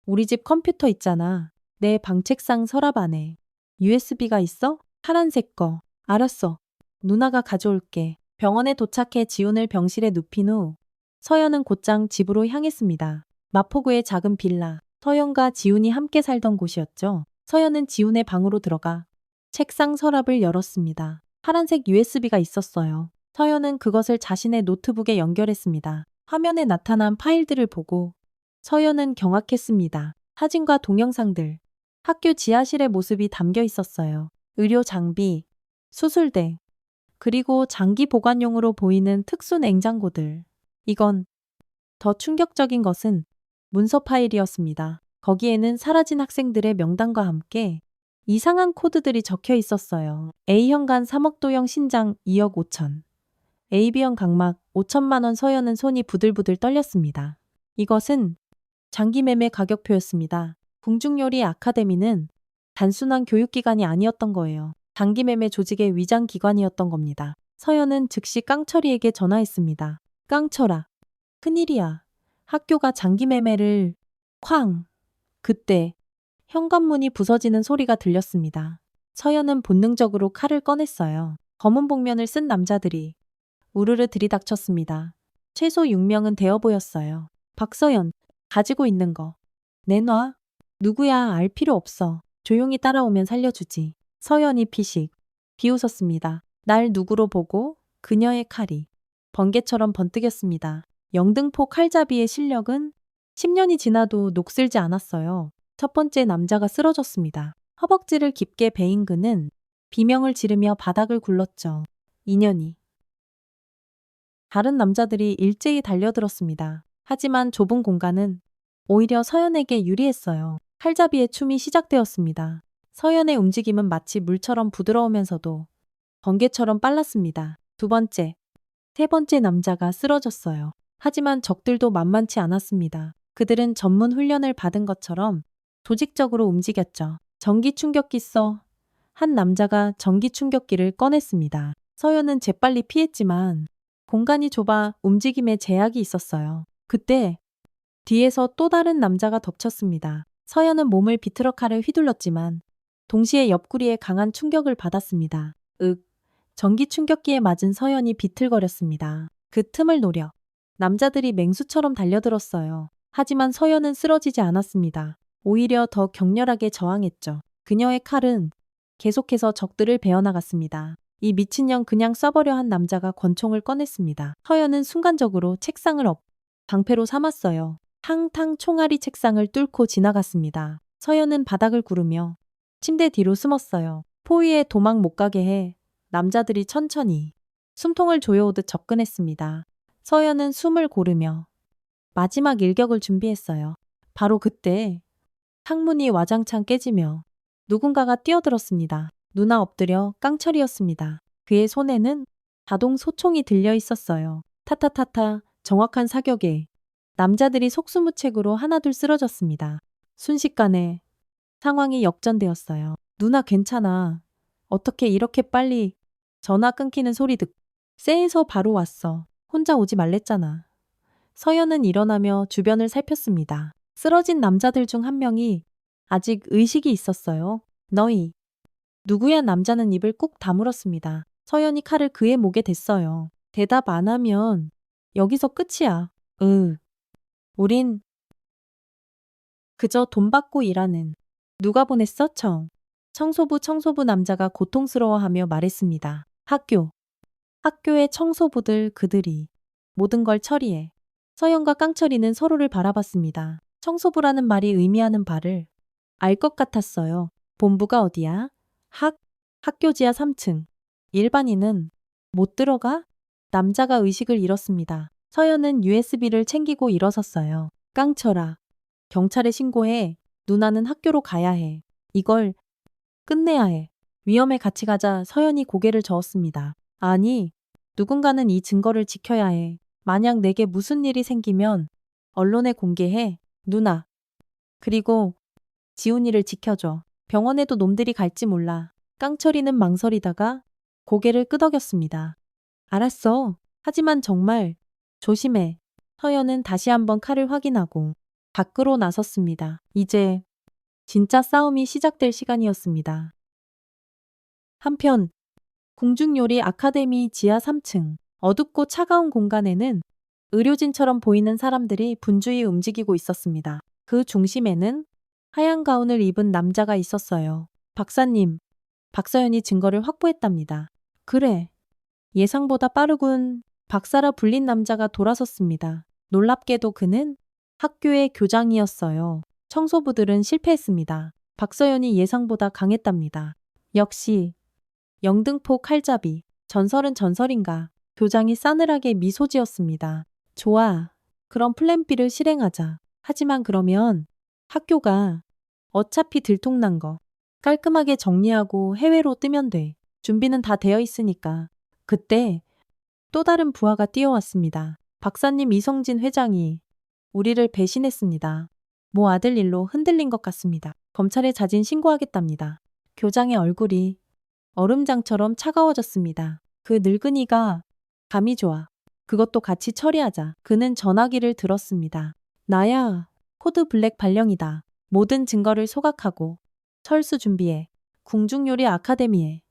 우리 집 컴퓨터 있잖아. 내 방 책상 서랍 안에 USB가 있어? 파란색 거. 알았어. 누나가 가져올게. 병원에 도착해 지훈을 병실에 눕힌 후 서연은 곧장 집으로 향했습니다. 마포구의 작은 빌라. 서연과 지훈이 함께 살던 곳이었죠. 서연은 지훈의 방으로 들어가 책상 서랍을 열었습니다. 파란색 USB가 있었어요. 서연은 그것을 자신의 노트북에 연결했습니다. 화면에 나타난 파일들을 보고 서연은 경악했습니다. 사진과 동영상들, 학교 지하실의 모습이 담겨 있었어요. 의료 장비, 수술대, 그리고 장기 보관용으로 보이는 특수 냉장고들. 이건 더 충격적인 것은 문서 파일이었습니다. 거기에는 사라진 학생들의 명단과 함께 이상한 코드들이 적혀 있었어요. A형간 3억 도형 신장 2억 5천. AB형 각막 5천만 원. 서연은 손이 부들부들 떨렸습니다. 이것은 장기 매매 가격표였습니다. 궁중요리 아카데미는 단순한 교육기관이 아니었던 거예요. 장기 매매 조직의 위장 기관이었던 겁니다. 서연은 즉시 깡철이에게 전화했습니다. 깡철아, 큰일이야. 학교가 장기 매매를. 쾅! 그때 현관문이 부서지는 소리가 들렸습니다. 서연은 본능적으로 칼을 꺼냈어요. 검은 복면을 쓴 남자들이 우르르 들이닥쳤습니다. 최소 6명은 되어 보였어요. 박서연, 가지고 있는 거 내놔. 누구야, 알 필요 없어. 조용히 따라오면 살려주지. 서연이 피식 비웃었습니다. 날 누구로 보고? 그녀의 칼이 번개처럼 번뜩였습니다. 영등포 칼잡이의 실력은 10년이 지나도 녹슬지 않았어요. 첫 번째 남자가 쓰러졌습니다. 허벅지를 깊게 베인 그는 비명을 지르며 바닥을 굴렀죠. 인연이. 다른 남자들이 일제히 달려들었습니다. 하지만 좁은 공간은 오히려 서연에게 유리했어요. 칼잡이의 춤이 시작되었습니다. 서연의 움직임은 마치 물처럼 부드러우면서도 번개처럼 빨랐습니다. 두 번째, 세 번째 남자가 쓰러졌어요. 하지만 적들도 만만치 않았습니다. 그들은 전문 훈련을 받은 것처럼 조직적으로 움직였죠. 전기 충격기 써. 한 남자가 전기 충격기를 꺼냈습니다. 서연은 재빨리 피했지만 공간이 좁아 움직임에 제약이 있었어요. 그때 뒤에서 또 다른 남자가 덮쳤습니다. 서연은 몸을 비틀어 칼을 휘둘렀지만 동시에 옆구리에 강한 충격을 받았습니다. 전기 충격기에 맞은 서연이 비틀거렸습니다. 그 틈을 노려 남자들이 맹수처럼 달려들었어요. 하지만 서연은 쓰러지지 않았습니다. 오히려 더 격렬하게 저항했죠. 그녀의 칼은 계속해서 적들을 베어나갔습니다. 이 미친년 그냥 쏴버려 한 남자가 권총을 꺼냈습니다. 서연은 순간적으로 책상을 방패로 삼았어요. 탕탕 총알이 책상을 뚫고 지나갔습니다. 서연은 바닥을 구르며 침대 뒤로 숨었어요. 포위에 도망 못 가게 해 남자들이 천천히 숨통을 조여오듯 접근했습니다. 서연은 숨을 고르며 마지막 일격을 준비했어요. 바로 그때 창문이 와장창 깨지며 누군가가 뛰어들었습니다. 누나 엎드려 깡철이었습니다. 그의 손에는 자동 소총이 들려 있었어요. 타타타타 정확한 사격에 남자들이 속수무책으로 하나둘 쓰러졌습니다. 순식간에 상황이 역전되었어요. 누나 괜찮아. 어떻게 이렇게 빨리 전화 끊기는 소리 쎄에서 바로 왔어. 혼자 오지 말랬잖아. 서연은 일어나며 주변을 살폈습니다. 쓰러진 남자들 중 한 명이 아직 의식이 있었어요. 너희. 누구야? 남자는 입을 꾹 다물었습니다. 서연이 칼을 그의 목에 댔어요. 대답 안 하면 여기서 끝이야. 우린 그저 돈 받고 일하는. 누가 보냈어? 청소부 남자가 고통스러워하며 말했습니다. 학교의 청소부들 그들이 모든 걸 처리해. 서연과 깡철이는 서로를 바라봤습니다. 청소부라는 말이 의미하는 바를 알 것 같았어요. 본부가 어디야? 학교 지하 3층. 일반인은 못 들어가? 남자가 의식을 잃었습니다. 서연은 USB를 챙기고 일어섰어요. 깡철아, 경찰에 신고해. 누나는 학교로 가야 해. 이걸 끝내야 해. 위험에 같이 가자. 서연이 고개를 저었습니다. 아니, 누군가는 이 증거를 지켜야 해. 만약 내게 무슨 일이 생기면 언론에 공개해. 누나. 그리고 지훈이를 지켜줘. 병원에도 놈들이 갈지 몰라. 깡철이는 망설이다가 고개를 끄덕였습니다. 알았어. 하지만 정말 조심해. 서연은 다시 한번 칼을 확인하고 밖으로 나섰습니다. 이제 진짜 싸움이 시작될 시간이었습니다. 한편 궁중요리 아카데미 지하 3층 어둡고 차가운 공간에는 의료진처럼 보이는 사람들이 분주히 움직이고 있었습니다. 그 중심에는 하얀 가운을 입은 남자가 있었어요. 박사님, 박서연이 증거를 확보했답니다. 그래. 예상보다 빠르군. 박사라 불린 남자가 돌아섰습니다. 놀랍게도 그는 학교의 교장이었어요. 청소부들은 실패했습니다. 박서연이 예상보다 강했답니다. 역시 영등포 칼잡이. 전설은 전설인가. 교장이 싸늘하게 미소 지었습니다. 좋아. 그럼 플랜 B를 실행하자. 하지만 그러면 학교가 어차피 들통난 거 깔끔하게 정리하고 해외로 뜨면 돼. 준비는 다 되어 있으니까. 그때 또 다른 부하가 뛰어왔습니다. 박사님, 이성진 회장이 우리를 배신했습니다. 모 아들 일로 흔들린 것 같습니다. 검찰에 자진 신고하겠답니다. 교장의 얼굴이 얼음장처럼 차가워졌습니다. 그 늙은이가 감이 좋아. 그것도 같이 처리하자. 그는 전화기를 들었습니다. 나야. 코드 블랙 발령이다. 모든 증거를 소각하고 철수 준비해. 궁중요리 아카데미에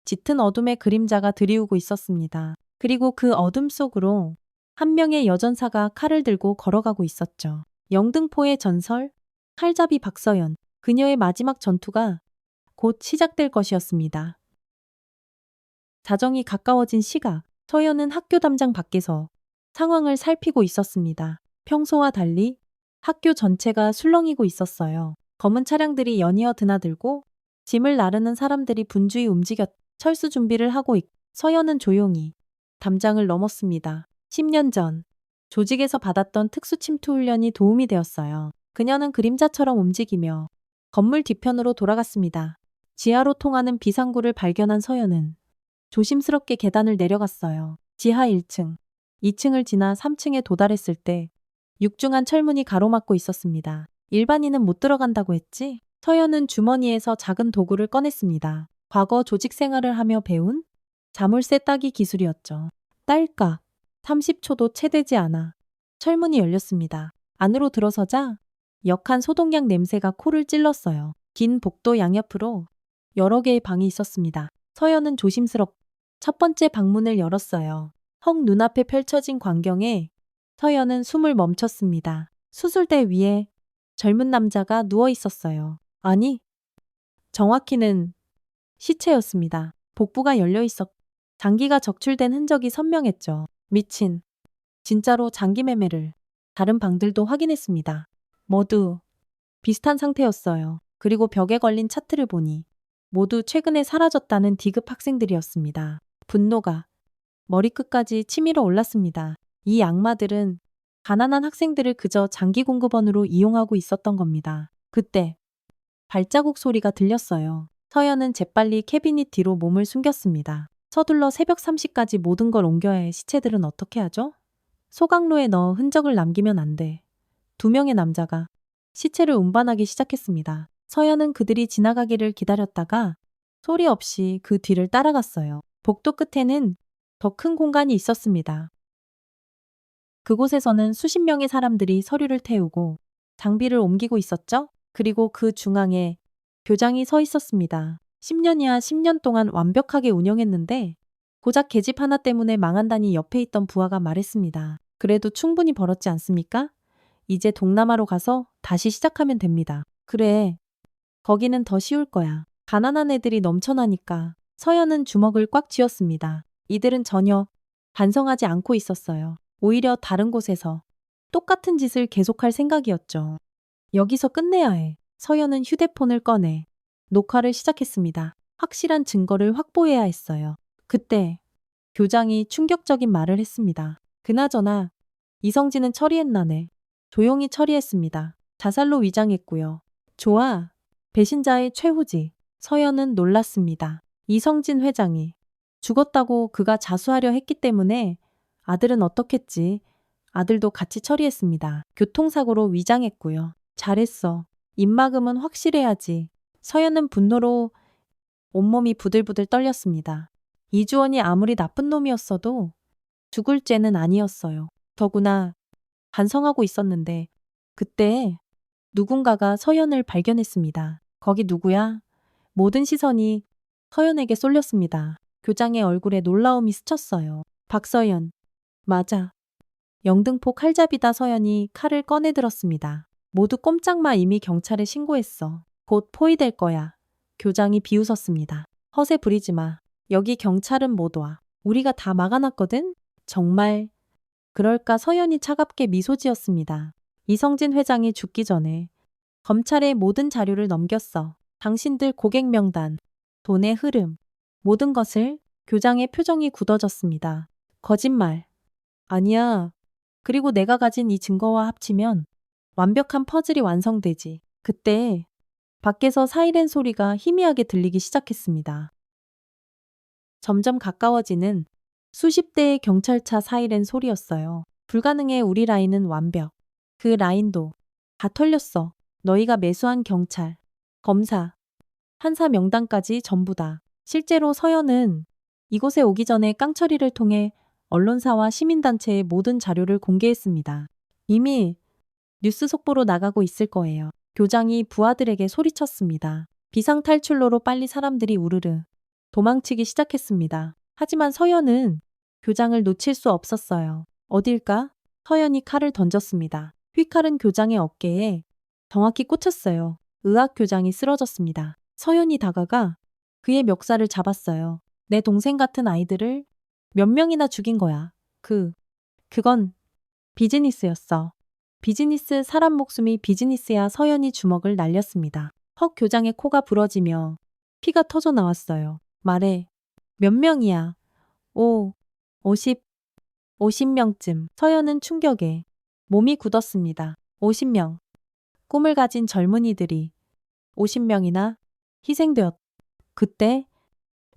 짙은 어둠의 그림자가 드리우고 있었습니다. 그리고 그 어둠 속으로 한 명의 여전사가 칼을 들고 걸어가고 있었죠. 영등포의 전설, 칼잡이 박서연. 그녀의 마지막 전투가 곧 시작될 것이었습니다. 자정이 가까워진 시각, 서연은 학교 담장 밖에서 상황을 살피고 있었습니다. 평소와 달리 학교 전체가 술렁이고 있었어요. 검은 차량들이 연이어 드나들고 짐을 나르는 사람들이 분주히 철수 준비를 하고 서연은 조용히 담장을 넘었습니다. 10년 전 조직에서 받았던 특수 침투 훈련이 도움이 되었어요. 그녀는 그림자처럼 움직이며 건물 뒤편으로 돌아갔습니다. 지하로 통하는 비상구를 발견한 서연은 조심스럽게 계단을 내려갔어요. 지하 1층, 2층을 지나 3층에 도달했을 때 육중한 철문이 가로막고 있었습니다. 일반인은 못 들어간다고 했지? 서연은 주머니에서 작은 도구를 꺼냈습니다. 과거 조직 생활을 하며 배운 자물쇠 따기 기술이었죠. 딸깍. 30초도 채 되지 않아 철문이 열렸습니다. 안으로 들어서자 역한 소독약 냄새가 코를 찔렀어요. 긴 복도 양옆으로 여러 개의 방이 있었습니다. 서연은 조심스럽게 첫 번째 방문을 열었어요. 헉 눈앞에 펼쳐진 광경에 서연은 숨을 멈췄습니다. 수술대 위에 젊은 남자가 누워 있었어요. 아니, 정확히는 시체였습니다. 복부가 열려 있었고 장기가 적출된 흔적이 선명했죠. 미친. 진짜로 장기 매매를 다른 방들도 확인했습니다. 모두 비슷한 상태였어요. 그리고 벽에 걸린 차트를 보니 모두 최근에 사라졌다는 D급 학생들이었습니다. 분노가 머리끝까지 치밀어 올랐습니다. 이 악마들은 가난한 학생들을 그저 장기 공급원으로 이용하고 있었던 겁니다. 그때 발자국 소리가 들렸어요. 서연은 재빨리 캐비닛 뒤로 몸을 숨겼습니다. 서둘러 새벽 3시까지 모든 걸 옮겨야 해. 시체들은 어떻게 하죠? 소각로에 넣어 흔적을 남기면 안 돼. 2명의 남자가 시체를 운반하기 시작했습니다. 서연은 그들이 지나가기를 기다렸다가 소리 없이 그 뒤를 따라갔어요. 복도 끝에는 더 큰 공간이 있었습니다. 그곳에서는 수십 명의 사람들이 서류를 태우고 장비를 옮기고 있었죠? 그리고 그 중앙에 교장이 서 있었습니다. 10년이야 10년 동안 완벽하게 운영했는데 고작 계집 하나 때문에 망한다니 옆에 있던 부하가 말했습니다. 그래도 충분히 벌었지 않습니까? 이제 동남아로 가서 다시 시작하면 됩니다. 그래. 거기는 더 쉬울 거야. 가난한 애들이 넘쳐나니까. 서연은 주먹을 꽉 쥐었습니다. 이들은 전혀 반성하지 않고 있었어요. 오히려 다른 곳에서 똑같은 짓을 계속할 생각이었죠. 여기서 끝내야 해. 서연은 휴대폰을 꺼내 녹화를 시작했습니다. 확실한 증거를 확보해야 했어요. 그때 교장이 충격적인 말을 했습니다. 그나저나 이성진은 처리했나네. 조용히 처리했습니다. 자살로 위장했고요. 좋아. 배신자의 최후지. 서연은 놀랐습니다. 이성진 회장이 죽었다고 그가 자수하려 했기 때문에 아들은 어떻겠지. 아들도 같이 처리했습니다. 교통사고로 위장했고요. 잘했어. 입막음은 확실해야지. 서연은 분노로 온몸이 부들부들 떨렸습니다. 이주원이 아무리 나쁜 놈이었어도 죽을 죄는 아니었어요. 더구나 반성하고 있었는데 그때 누군가가 서연을 발견했습니다. 거기 누구야? 모든 시선이 서연에게 쏠렸습니다. 교장의 얼굴에 놀라움이 스쳤어요. 박서연. 맞아. 영등포 칼잡이다. 서연이 칼을 꺼내들었습니다. 모두 꼼짝마. 이미 경찰에 신고했어. 곧 포위될 거야. 교장이 비웃었습니다. 허세 부리지 마. 여기 경찰은 못 와. 우리가 다 막아놨거든? 정말 그럴까? 서연이 차갑게 미소 지었습니다. 이성진 회장이 죽기 전에 검찰에 모든 자료를 넘겼어. 당신들 고객 명단, 돈의 흐름, 모든 것을. 교장의 표정이 굳어졌습니다. 거짓말. 아니야. 그리고 내가 가진 이 증거와 합치면 완벽한 퍼즐이 완성되지. 그때 밖에서 사이렌 소리가 희미하게 들리기 시작했습니다. 점점 가까워지는 수십 대의 경찰차 사이렌 소리였어요. 불가능해. 우리 라인은 완벽. 그 라인도 다 털렸어. 너희가 매수한 경찰, 검사, 판사 명단까지 전부 다. 실제로 서연은 이곳에 오기 전에 깡처리를 통해 언론사와 시민단체의 모든 자료를 공개했습니다. 이미 뉴스 속보로 나가고 있을 거예요. 교장이 부하들에게 소리쳤습니다. 비상탈출로로 빨리 사람들이 우르르 도망치기 시작했습니다. 하지만 서연은 교장을 놓칠 수 없었어요. 어딜까? 서연이 칼을 던졌습니다. 휘칼은 교장의 어깨에 정확히 꽂혔어요. 의학 교장이 쓰러졌습니다. 서연이 다가가 그의 멱살을 잡았어요. 내 동생 같은 아이들을 몇 명이나 죽인 거야. 그건 비즈니스였어. 비즈니스. 사람 목숨이 비즈니스야. 서연이 주먹을 날렸습니다. 헉. 교장의 코가 부러지며 피가 터져 나왔어요. 말해. 몇 명이야? 50, 50명쯤. 서연은 충격에 몸이 굳었습니다. 50명. 꿈을 가진 젊은이들이 50명이나 희생되었다. 그때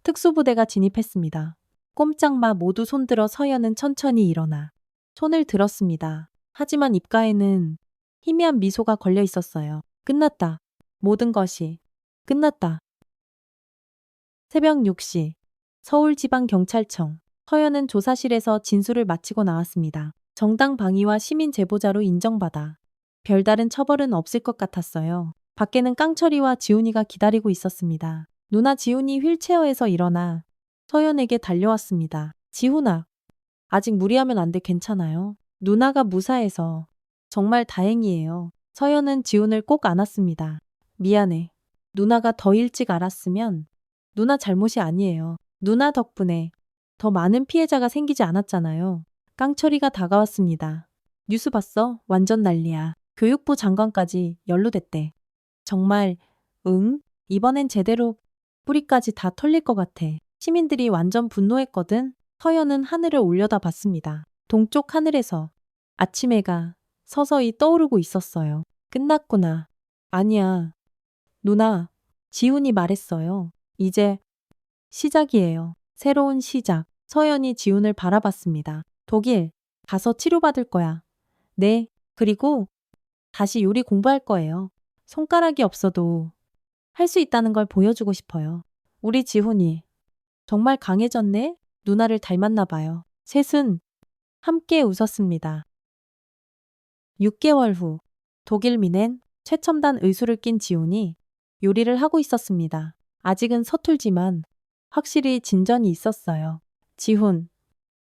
특수부대가 진입했습니다. 꼼짝마 모두 손들어 서연은 천천히 일어나 손을 들었습니다. 하지만 입가에는 희미한 미소가 걸려 있었어요. 끝났다. 모든 것이 끝났다. 새벽 6시 서울지방경찰청. 서연은 조사실에서 진술을 마치고 나왔습니다. 정당 방위와 시민 제보자로 인정받아 별다른 처벌은 없을 것 같았어요. 밖에는 깡철이와 지훈이가 기다리고 있었습니다. 누나 지훈이 휠체어에서 일어나 서연에게 달려왔습니다. 지훈아, 아직 무리하면 안 돼. 괜찮아요. 누나가 무사해서 정말 다행이에요. 서연은 지훈을 꼭 안았습니다. 미안해. 누나가 더 일찍 알았으면 누나 잘못이 아니에요. 누나 덕분에 더 많은 피해자가 생기지 않았잖아요. 깡철이가 다가왔습니다. 뉴스 봤어? 완전 난리야. 교육부 장관까지 연루됐대. 정말, 응? 이번엔 제대로 뿌리까지 다 털릴 것 같아. 시민들이 완전 분노했거든. 서연은 하늘을 올려다 봤습니다. 동쪽 하늘에서 아침 해가 서서히 떠오르고 있었어요. 끝났구나. 아니야. 누나, 지훈이 말했어요. 이제 시작이에요. 새로운 시작. 서연이 지훈을 바라봤습니다. 독일, 가서 치료받을 거야. 네, 그리고 다시 요리 공부할 거예요. 손가락이 없어도 할 수 있다는 걸 보여주고 싶어요. 우리 지훈이 정말 강해졌네? 누나를 닮았나 봐요. 셋은 함께 웃었습니다. 6개월 후, 독일 미넨 최첨단 의술을 낀 지훈이 요리를 하고 있었습니다. 아직은 서툴지만 확실히 진전이 있었어요. 지훈,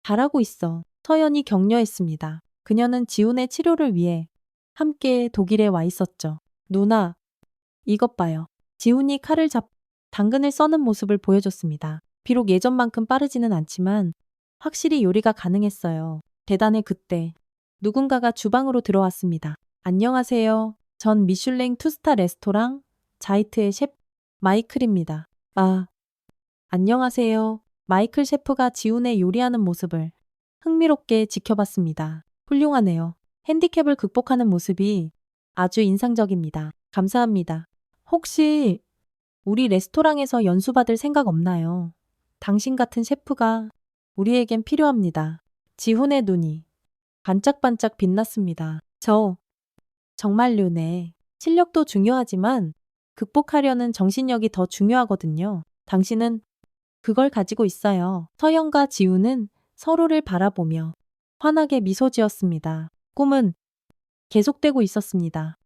잘하고 있어. 서연이 격려했습니다. 그녀는 지훈의 치료를 위해 함께 독일에 와 있었죠. 누나, 이것 봐요. 지훈이 칼을 당근을 써는 모습을 보여줬습니다. 비록 예전만큼 빠르지는 않지만 확실히 요리가 가능했어요. 대단해. 그때 누군가가 주방으로 들어왔습니다. 안녕하세요. 전 미슐랭 투스타 레스토랑 자이트의 셰프 마이클입니다. 아, 안녕하세요. 마이클 셰프가 지훈의 요리하는 모습을 흥미롭게 지켜봤습니다. 훌륭하네요. 핸디캡을 극복하는 모습이 아주 인상적입니다. 감사합니다. 혹시 우리 레스토랑에서 연수받을 생각 없나요? 당신 같은 셰프가 우리에겐 필요합니다. 지훈의 눈이 반짝반짝 빛났습니다. 정말요네. 실력도 중요하지만 극복하려는 정신력이 더 중요하거든요. 당신은 그걸 가지고 있어요. 서연과 지훈은 서로를 바라보며 환하게 미소 지었습니다. 꿈은 계속되고 있었습니다.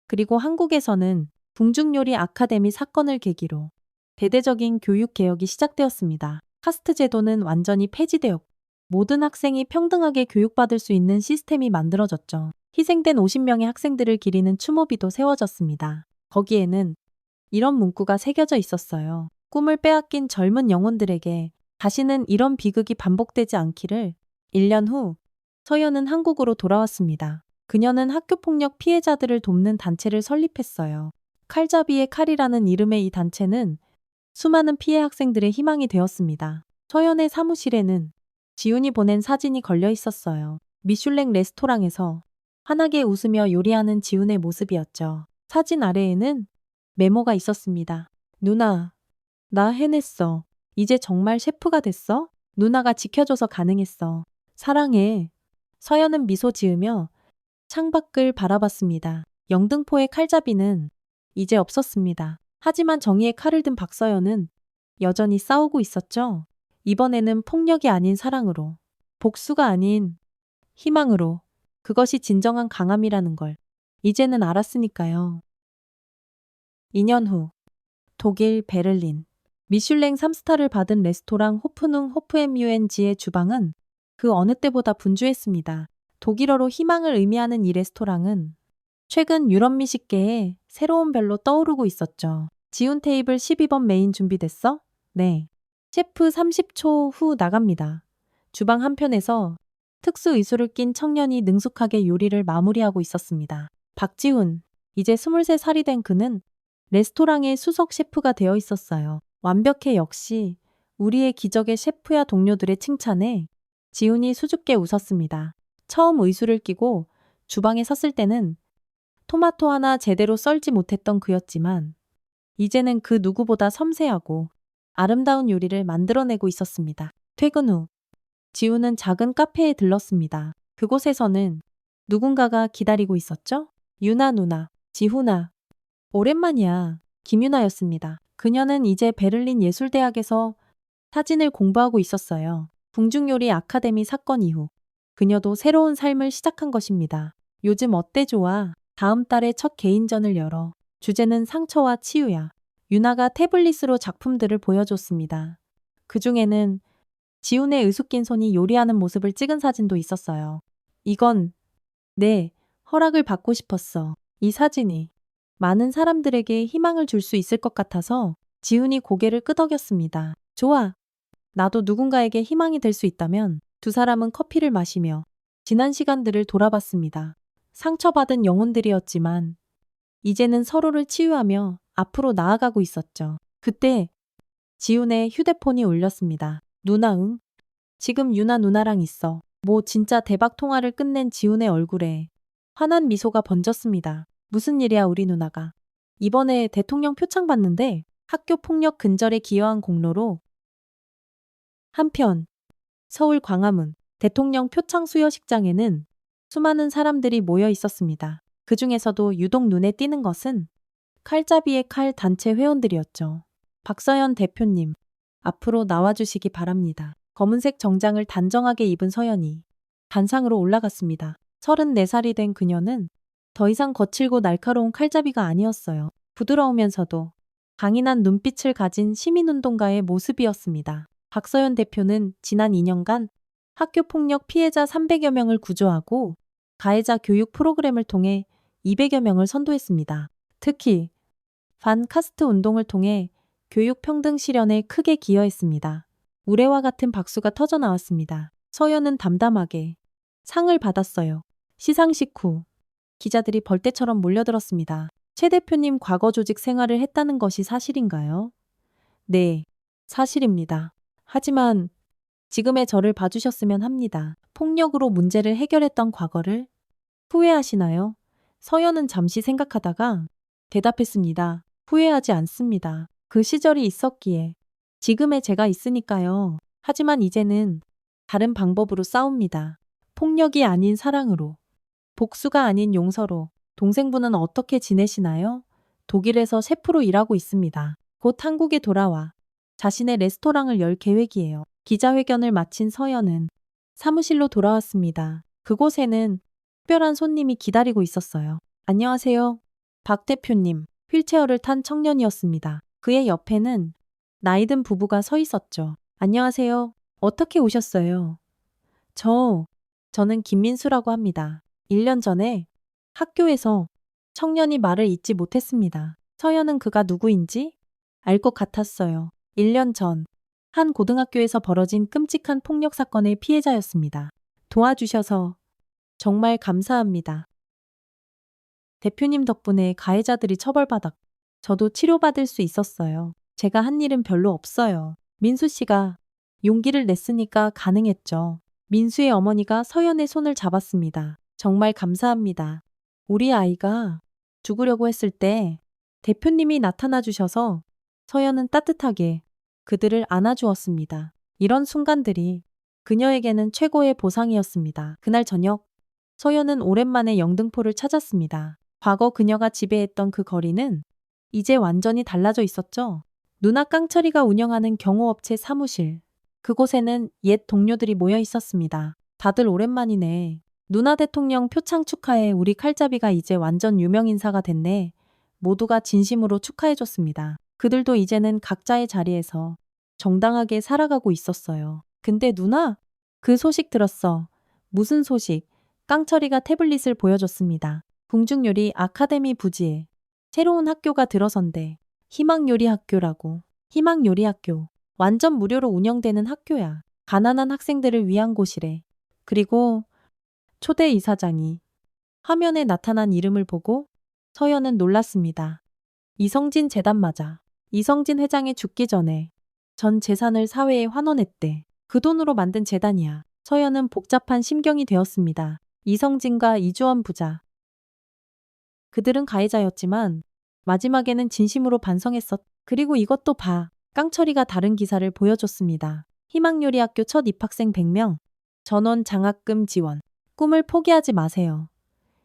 그리고 한국에서는 궁중요리 아카데미 사건을 계기로 대대적인 교육 개혁이 시작되었습니다. 카스트 제도는 완전히 폐지되었고 모든 학생이 평등하게 교육받을 수 있는 시스템이 만들어졌죠. 희생된 50명의 학생들을 기리는 추모비도 세워졌습니다. 거기에는 이런 문구가 새겨져 있었어요. 꿈을 빼앗긴 젊은 영혼들에게 다시는 이런 비극이 반복되지 않기를. 1년 후 서연은 한국으로 돌아왔습니다. 그녀는 학교폭력 피해자들을 돕는 단체를 설립했어요. 칼잡이의 칼이라는 이름의 이 단체는 수많은 피해 학생들의 희망이 되었습니다. 서연의 사무실에는 지훈이 보낸 사진이 걸려 있었어요. 미슐랭 레스토랑에서 환하게 웃으며 요리하는 지훈의 모습이었죠. 사진 아래에는 메모가 있었습니다. 누나, 나 해냈어. 이제 정말 셰프가 됐어? 누나가 지켜줘서 가능했어. 사랑해. 서연은 미소 지으며 창밖을 바라봤습니다. 영등포의 칼잡이는 이제 없었습니다. 하지만 정의의 칼을 든 박서연은 여전히 싸우고 있었죠. 이번에는 폭력이 아닌 사랑으로, 복수가 아닌 희망으로. 그것이 진정한 강함이라는 걸 이제는 알았으니까요. 2년 후 독일 베를린 미슐랭 3스타를 받은 레스토랑 호프능 호프엠유엔지의 주방은 그 어느 때보다 분주했습니다. 독일어로 희망을 의미하는 이 레스토랑은 최근 유럽 미식계에 새로운 별로 떠오르고 있었죠. 지훈 테이블 12번 메인 준비됐어? 네. 셰프 30초 후 나갑니다. 주방 한편에서 특수 의술을 낀 청년이 능숙하게 요리를 마무리하고 있었습니다. 박지훈, 이제 23살이 된 그는 레스토랑의 수석 셰프가 되어 있었어요. 완벽해. 역시 우리의 기적의 셰프야. 동료들의 칭찬에 지훈이 수줍게 웃었습니다. 처음 의술을 끼고 주방에 섰을 때는 토마토 하나 제대로 썰지 못했던 그였지만 이제는 그 누구보다 섬세하고 아름다운 요리를 만들어내고 있었습니다. 퇴근 후 지우는 작은 카페에 들렀습니다. 그곳에서는 누군가가 기다리고 있었죠? 유나 누나, 지훈아. 오랜만이야. 김유나였습니다. 그녀는 이제 베를린 예술대학에서 사진을 공부하고 있었어요. 궁중요리 아카데미 사건 이후 그녀도 새로운 삶을 시작한 것입니다. 요즘 어때 좋아? 다음 달에 첫 개인전을 열어. 주제는 상처와 치유야. 유나가 태블릿으로 작품들을 보여줬습니다. 그 중에는 지훈의 으숙긴 손이 요리하는 모습을 찍은 사진도 있었어요. 이건 네, 허락을 받고 싶었어. 이 사진이 많은 사람들에게 희망을 줄 수 있을 것 같아서 지훈이 고개를 끄덕였습니다. 좋아. 나도 누군가에게 희망이 될 수 있다면. 두 사람은 커피를 마시며 지난 시간들을 돌아봤습니다. 상처받은 영혼들이었지만 이제는 서로를 치유하며 앞으로 나아가고 있었죠. 그때 지훈의 휴대폰이 울렸습니다. 누나 응? 지금 유나 누나랑 있어. 뭐 진짜 대박 통화를 끝낸 지훈의 얼굴에 환한 미소가 번졌습니다. 무슨 일이야 우리 누나가. 이번에 대통령 표창 받는데 학교 폭력 근절에 기여한 공로로. 한편 서울 광화문 대통령 표창 수여식장에는 수많은 사람들이 모여 있었습니다. 그 중에서도 유독 눈에 띄는 것은 칼잡이의 칼 단체 회원들이었죠. 박서연 대표님, 앞으로 나와주시기 바랍니다. 검은색 정장을 단정하게 입은 서연이 단상으로 올라갔습니다. 34살이 된 그녀는 더 이상 거칠고 날카로운 칼잡이가 아니었어요. 부드러우면서도 강인한 눈빛을 가진 시민운동가의 모습이었습니다. 박서연 대표는 지난 2년간 학교폭력 피해자 300여 명을 구조하고 가해자 교육 프로그램을 통해 200여 명을 선도했습니다. 특히 반카스트 운동을 통해 교육 평등 실현에 크게 기여했습니다. 우레와 같은 박수가 터져 나왔습니다. 서연은 담담하게 상을 받았어요. 시상식 후 기자들이 벌떼처럼 몰려들었습니다. 최 대표님 과거 조직 생활을 했다는 것이 사실인가요? 네, 사실입니다. 하지만 지금의 저를 봐주셨으면 합니다. 폭력으로 문제를 해결했던 과거를 후회하시나요? 서연은 잠시 생각하다가 대답했습니다. 후회하지 않습니다. 그 시절이 있었기에 지금의 제가 있으니까요. 하지만 이제는 다른 방법으로 싸웁니다. 폭력이 아닌 사랑으로, 복수가 아닌 용서로. 동생분은 어떻게 지내시나요? 독일에서 셰프로 일하고 있습니다. 곧 한국에 돌아와 자신의 레스토랑을 열 계획이에요. 기자회견을 마친 서연은 사무실로 돌아왔습니다. 그곳에는 특별한 손님이 기다리고 있었어요. 안녕하세요. 박 대표님. 휠체어를 탄 청년이었습니다. 그의 옆에는 나이든 부부가 서 있었죠. 안녕하세요. 어떻게 오셨어요? 저는 김민수라고 합니다. 1년 전에 학교에서 청년이 말을 잇지 못했습니다. 서연은 그가 누구인지 알 것 같았어요. 1년 전 한 고등학교에서 벌어진 끔찍한 폭력 사건의 피해자였습니다. 도와주셔서 정말 감사합니다. 대표님 덕분에 가해자들이 처벌받았고 저도 치료받을 수 있었어요. 제가 한 일은 별로 없어요. 민수 씨가 용기를 냈으니까 가능했죠. 민수의 어머니가 서연의 손을 잡았습니다. 정말 감사합니다. 우리 아이가 죽으려고 했을 때 대표님이 나타나 주셔서 서연은 따뜻하게 그들을 안아주었습니다. 이런 순간들이 그녀에게는 최고의 보상이었습니다. 그날 저녁 서연은 오랜만에 영등포를 찾았습니다. 과거 그녀가 지배했던 그 거리는 이제 완전히 달라져 있었죠. 누나 깡철이가 운영하는 경호업체 사무실. 그곳에는 옛 동료들이 모여 있었습니다. 다들 오랜만이네. 누나 대통령 표창 축하해. 우리 칼잡이가 이제 완전 유명 인사가 됐네. 모두가 진심으로 축하해줬습니다. 그들도 이제는 각자의 자리에서 정당하게 살아가고 있었어요. 근데 누나? 그 소식 들었어. 무슨 소식? 깡철이가 태블릿을 보여줬습니다. 궁중요리 아카데미 부지에 새로운 학교가 들어선대. 희망요리학교라고. 희망요리학교. 완전 무료로 운영되는 학교야. 가난한 학생들을 위한 곳이래. 그리고 초대 이사장이 화면에 나타난 이름을 보고 서연은 놀랐습니다. 이성진 재단 맞아. 이성진 회장이 죽기 전에 전 재산을 사회에 환원했대. 그 돈으로 만든 재단이야. 서연은 복잡한 심경이 되었습니다. 이성진과 이주원 부자. 그들은 가해자였지만 마지막에는 진심으로 반성했었. 그리고 이것도 봐. 깡철이가 다른 기사를 보여줬습니다. 희망요리학교 첫 입학생 100명. 전원 장학금 지원. 꿈을 포기하지 마세요.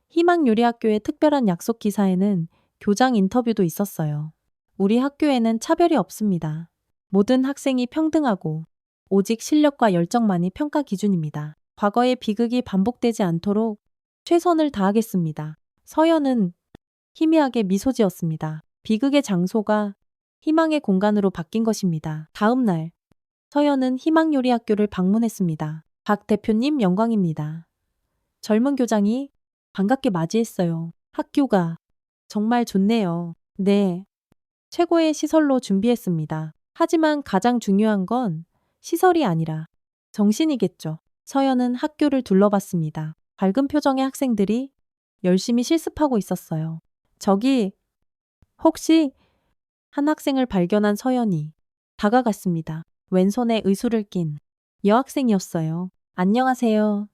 희망요리학교의 특별한 약속 기사에는 교장 인터뷰도 있었어요. 우리 학교에는 차별이 없습니다. 모든 학생이 평등하고 오직 실력과 열정만이 평가 기준입니다. 과거의 비극이 반복되지 않도록 최선을 다하겠습니다. 서연은 희미하게 미소 지었습니다. 비극의 장소가 희망의 공간으로 바뀐 것입니다. 다음 날, 서연은 희망요리학교를 방문했습니다. 박 대표님 영광입니다. 젊은 교장이 반갑게 맞이했어요. 학교가 정말 좋네요. 네. 최고의 시설로 준비했습니다. 하지만 가장 중요한 건 시설이 아니라 정신이겠죠. 서연은 학교를 둘러봤습니다. 밝은 표정의 학생들이 열심히 실습하고 있었어요. 저기, 혹시 한 학생을 발견한 서연이 다가갔습니다. 왼손에 의수를 낀 여학생이었어요. 안녕하세요.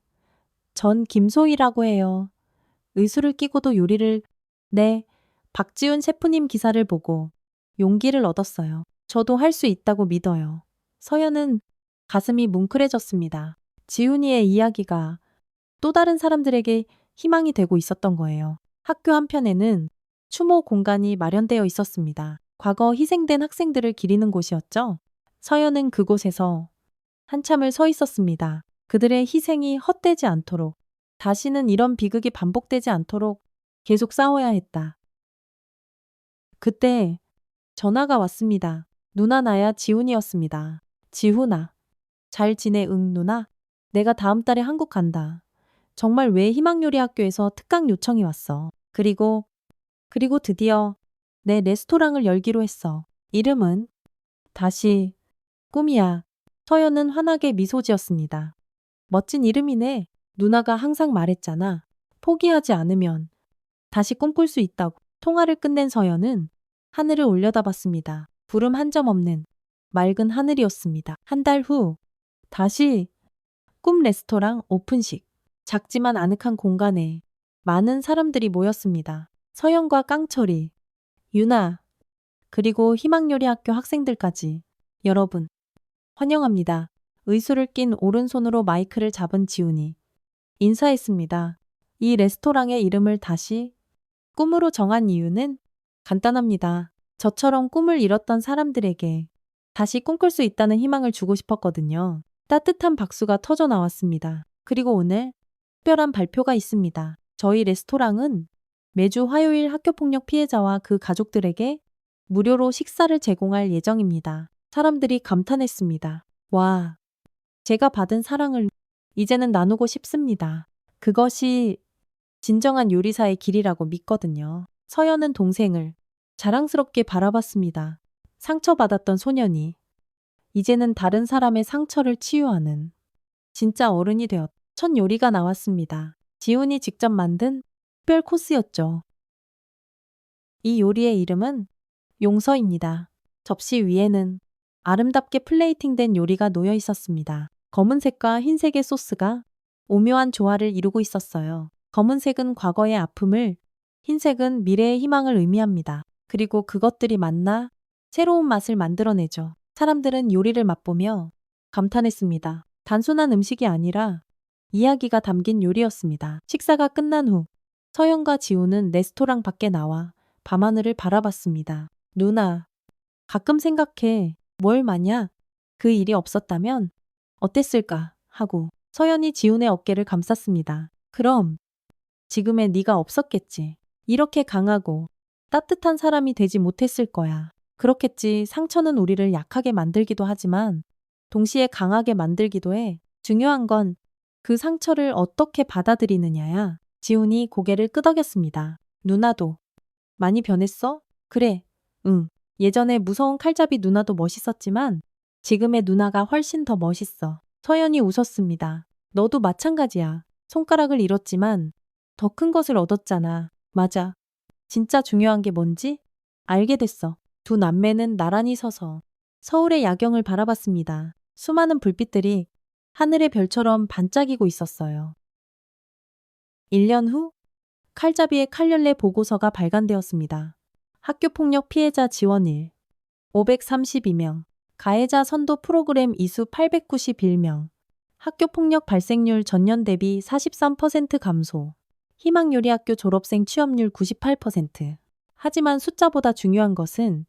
전 김소희라고 해요. 의수를 끼고도 요리를, 네, 박지훈 셰프님 기사를 보고 용기를 얻었어요. 저도 할 수 있다고 믿어요. 서연은 가슴이 뭉클해졌습니다. 지훈이의 이야기가 또 다른 사람들에게 희망이 되고 있었던 거예요. 학교 한편에는 추모 공간이 마련되어 있었습니다. 과거 희생된 학생들을 기리는 곳이었죠. 서연은 그곳에서 한참을 서 있었습니다. 그들의 희생이 헛되지 않도록, 다시는 이런 비극이 반복되지 않도록 계속 싸워야 했다. 그때 전화가 왔습니다. 누나 나야 지훈이었습니다. 지훈아, 잘 지내? 응 누나? 내가 다음 달에 한국 간다. 정말 왜 희망요리학교에서 특강 요청이 왔어. 그리고 드디어 내 레스토랑을 열기로 했어. 이름은 다시 꿈이야. 서연은 환하게 미소 지었습니다. 멋진 이름이네. 누나가 항상 말했잖아. 포기하지 않으면 다시 꿈꿀 수 있다고. 통화를 끝낸 서연은 하늘을 올려다봤습니다. 구름 한 점 없는 맑은 하늘이었습니다. 한 달 후 다시 꿈 레스토랑 오픈식. 작지만 아늑한 공간에 많은 사람들이 모였습니다. 서연과 깡철이, 유나, 그리고 희망요리학교 학생들까지. 여러분, 환영합니다. 의수를 낀 오른손으로 마이크를 잡은 지훈이 인사했습니다. 이 레스토랑의 이름을 다시 꿈으로 정한 이유는 간단합니다. 저처럼 꿈을 잃었던 사람들에게 다시 꿈꿀 수 있다는 희망을 주고 싶었거든요. 따뜻한 박수가 터져 나왔습니다. 그리고 오늘 특별한 발표가 있습니다. 저희 레스토랑은 매주 화요일 학교폭력 피해자와 그 가족들에게 무료로 식사를 제공할 예정입니다. 사람들이 감탄했습니다. 와, 제가 받은 사랑을 이제는 나누고 싶습니다. 그것이 진정한 요리사의 길이라고 믿거든요. 서연은 동생을 자랑스럽게 바라봤습니다. 상처받았던 소년이 이제는 다른 사람의 상처를 치유하는 진짜 어른이 되었. 첫 요리가 나왔습니다. 지훈이 직접 만든 특별 코스였죠. 이 요리의 이름은 용서입니다. 접시 위에는 아름답게 플레이팅된 요리가 놓여 있었습니다. 검은색과 흰색의 소스가 오묘한 조화를 이루고 있었어요. 검은색은 과거의 아픔을, 흰색은 미래의 희망을 의미합니다. 그리고 그것들이 만나 새로운 맛을 만들어내죠. 사람들은 요리를 맛보며 감탄했습니다. 단순한 음식이 아니라 이야기가 담긴 요리였습니다. 식사가 끝난 후 서연과 지우는 레스토랑 밖에 나와 밤하늘을 바라봤습니다. 누나, 가끔 생각해. 뭘 마냐? 그 일이 없었다면 어땠을까? 하고 서연이 지훈의 어깨를 감쌌습니다. 그럼 지금의 네가 없었겠지. 이렇게 강하고 따뜻한 사람이 되지 못했을 거야. 그렇겠지. 상처는 우리를 약하게 만들기도 하지만 동시에 강하게 만들기도 해. 중요한 건 그 상처를 어떻게 받아들이느냐야. 지훈이 고개를 끄덕였습니다. 누나도 많이 변했어? 그래. 응. 예전에 무서운 칼잡이 누나도 멋있었지만 지금의 누나가 훨씬 더 멋있어. 서연이 웃었습니다. 너도 마찬가지야. 손가락을 잃었지만 더 큰 것을 얻었잖아. 맞아. 진짜 중요한 게 뭔지 알게 됐어. 두 남매는 나란히 서서 서울의 야경을 바라봤습니다. 수많은 불빛들이 하늘의 별처럼 반짝이고 있었어요. 1년 후 칼잡이의 칼열레 보고서가 발간되었습니다. 학교폭력 피해자 지원일 532명, 가해자 선도 프로그램 이수 891명, 학교폭력 발생률 전년 대비 43% 감소, 희망요리 학교 졸업생 취업률 98%. 하지만 숫자보다 중요한 것은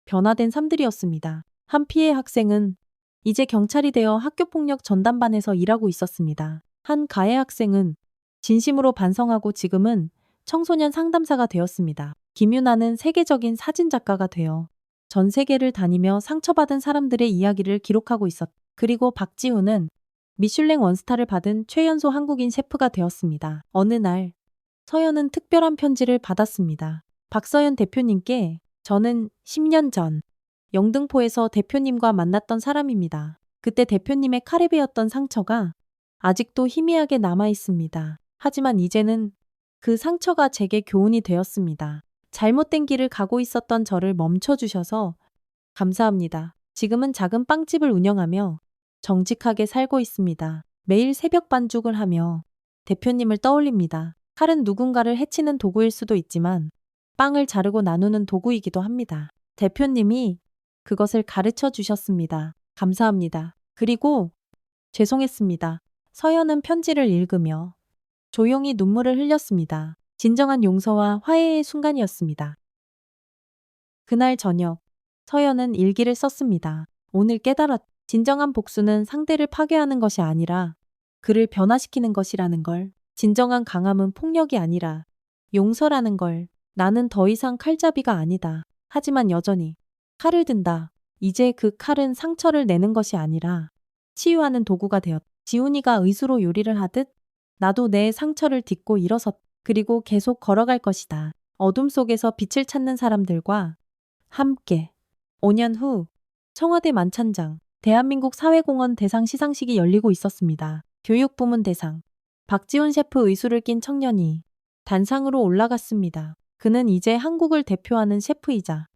변화된 삶들이었습니다. 한 피해 학생은 이제 경찰이 되어 학교폭력 전담반에서 일하고 있었습니다. 한 가해 학생은 진심으로 반성하고 지금은 청소년 상담사가 되었습니다. 김유나는 세계적인 사진작가가 되어 전 세계를 다니며 상처받은 사람들의 이야기를 기록하고 있었. 그리고 박지훈은 미슐랭 원스타를 받은 최연소 한국인 셰프가 되었습니다. 어느 날 서연은 특별한 편지를 받았습니다. 박서연 대표님께 저는 10년 전 영등포에서 대표님과 만났던 사람입니다. 그때 대표님의 칼에 베었던 상처가 아직도 희미하게 남아 있습니다. 하지만 이제는 그 상처가 제게 교훈이 되었습니다. 잘못된 길을 가고 있었던 저를 멈춰주셔서 감사합니다. 지금은 작은 빵집을 운영하며 정직하게 살고 있습니다. 매일 새벽 반죽을 하며 대표님을 떠올립니다. 칼은 누군가를 해치는 도구일 수도 있지만 빵을 자르고 나누는 도구이기도 합니다. 대표님이 그것을 가르쳐 주셨습니다. 감사합니다. 그리고 죄송했습니다. 서연은 편지를 읽으며 조용히 눈물을 흘렸습니다. 진정한 용서와 화해의 순간이었습니다. 그날 저녁, 서연은 일기를 썼습니다. 오늘 깨달았. 진정한 복수는 상대를 파괴하는 것이 아니라 그를 변화시키는 것이라는 걸. 진정한 강함은 폭력이 아니라 용서라는 걸. 나는 더 이상 칼잡이가 아니다. 하지만 여전히 칼을 든다. 이제 그 칼은 상처를 내는 것이 아니라 치유하는 도구가 되었다. 지훈이가 의수로 요리를 하듯 나도 내 상처를 딛고 일어섰. 그리고 계속 걸어갈 것이다. 어둠 속에서 빛을 찾는 사람들과 함께. 5년 후 청와대 만찬장, 대한민국 사회공헌 대상 시상식이 열리고 있었습니다. 교육부문 대상, 박지훈 셰프 의수를 낀 청년이 단상으로 올라갔습니다. 그는 이제 한국을 대표하는 셰프이자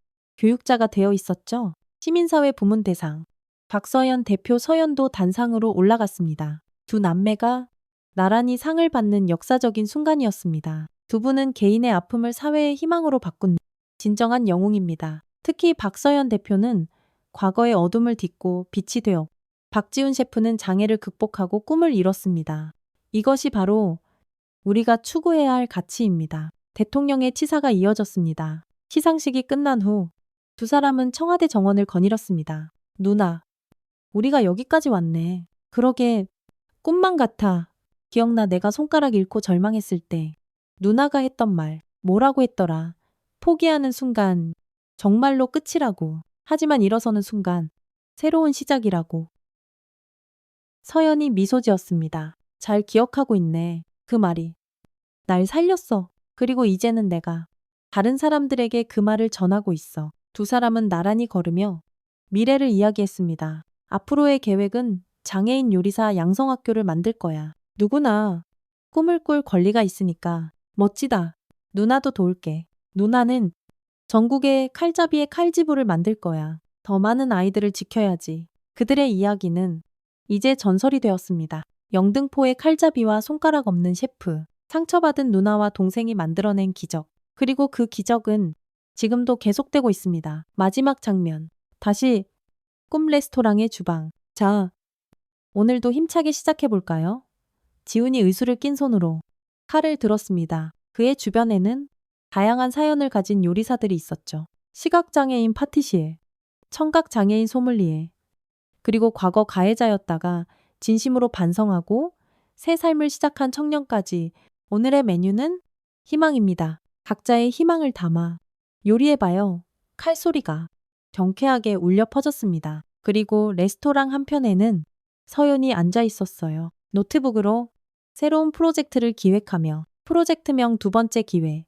교육자가 되어 있었죠. 시민사회 부문 대상, 박서연 대표 서연도 단상으로 올라갔습니다. 두 남매가 나란히 상을 받는 역사적인 순간이었습니다. 두 분은 개인의 아픔을 사회의 희망으로 바꾼 진정한 영웅입니다. 특히 박서연 대표는 과거의 어둠을 딛고 빛이 되어 박지훈 셰프는 장애를 극복하고 꿈을 이뤘습니다. 이것이 바로 우리가 추구해야 할 가치입니다. 대통령의 치사가 이어졌습니다. 시상식이 끝난 후 두 사람은 청와대 정원을 거닐었습니다. 누나, 우리가 여기까지 왔네. 그러게 꿈만 같아. 기억나 내가 손가락 잃고 절망했을 때 누나가 했던 말 뭐라고 했더라. 포기하는 순간 정말로 끝이라고. 하지만 일어서는 순간 새로운 시작이라고. 서연이 미소 지었습니다. 잘 기억하고 있네. 그 말이 날 살렸어. 그리고 이제는 내가 다른 사람들에게 그 말을 전하고 있어. 두 사람은 나란히 걸으며 미래를 이야기했습니다. 앞으로의 계획은 장애인 요리사 양성학교를 만들 거야. 누구나 꿈을 꿀 권리가 있으니까. 멋지다. 누나도 도울게. 누나는 전국에 칼잡이의 칼지부를 만들 거야. 더 많은 아이들을 지켜야지. 그들의 이야기는 이제 전설이 되었습니다. 영등포의 칼잡이와 손가락 없는 셰프, 상처받은 누나와 동생이 만들어낸 기적. 그리고 그 기적은 지금도 계속되고 있습니다. 마지막 장면. 다시 꿈 레스토랑의 주방. 자, 오늘도 힘차게 시작해볼까요? 지훈이 의수를 낀 손으로 칼을 들었습니다. 그의 주변에는 다양한 사연을 가진 요리사들이 있었죠. 시각장애인 파티시에, 청각장애인 소믈리에, 그리고 과거 가해자였다가 진심으로 반성하고 새 삶을 시작한 청년까지. 오늘의 메뉴는 희망입니다. 각자의 희망을 담아 요리해봐요. 칼소리가 경쾌하게 울려 퍼졌습니다. 그리고 레스토랑 한편에는 서연이 앉아 있었어요. 노트북으로 새로운 프로젝트를 기획하며 프로젝트명 두 번째 기회.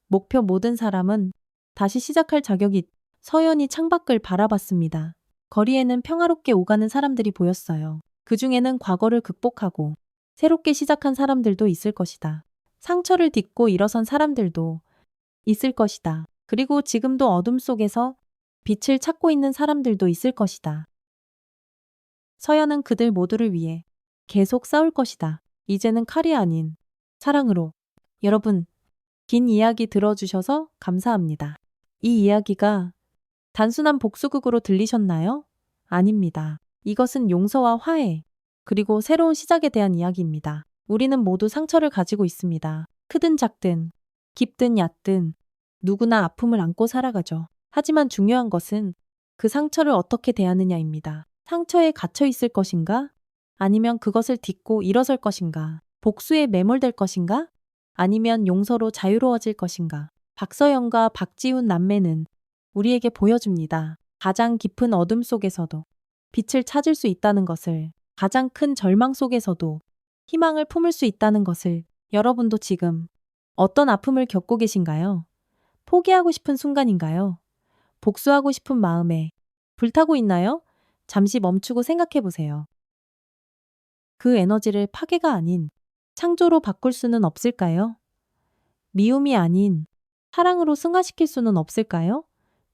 목표 모든 사람은 다시 시작할 자격이. 서연이 창밖을 바라봤습니다. 거리에는 평화롭게 오가는 사람들이 보였어요. 그 중에는 과거를 극복하고 새롭게 시작한 사람들도 있을 것이다. 상처를 딛고 일어선 사람들도 있을 것이다. 그리고 지금도 어둠 속에서 빛을 찾고 있는 사람들도 있을 것이다. 서연은 그들 모두를 위해 계속 싸울 것이다. 이제는 칼이 아닌 사랑으로. 여러분, 긴 이야기 들어주셔서 감사합니다. 이 이야기가 단순한 복수극으로 들리셨나요? 아닙니다. 이것은 용서와 화해, 그리고 새로운 시작에 대한 이야기입니다. 우리는 모두 상처를 가지고 있습니다. 크든 작든, 깊든 얕든, 누구나 아픔을 안고 살아가죠. 하지만 중요한 것은 그 상처를 어떻게 대하느냐입니다. 상처에 갇혀 있을 것인가? 아니면 그것을 딛고 일어설 것인가? 복수에 매몰될 것인가? 아니면 용서로 자유로워질 것인가? 박서연과 박지훈 남매는 우리에게 보여줍니다. 가장 깊은 어둠 속에서도 빛을 찾을 수 있다는 것을, 가장 큰 절망 속에서도 희망을 품을 수 있다는 것을. 여러분도 지금 어떤 아픔을 겪고 계신가요? 포기하고 싶은 순간인가요? 복수하고 싶은 마음에 불타고 있나요? 잠시 멈추고 생각해 보세요. 그 에너지를 파괴가 아닌 창조로 바꿀 수는 없을까요? 미움이 아닌 사랑으로 승화시킬 수는 없을까요?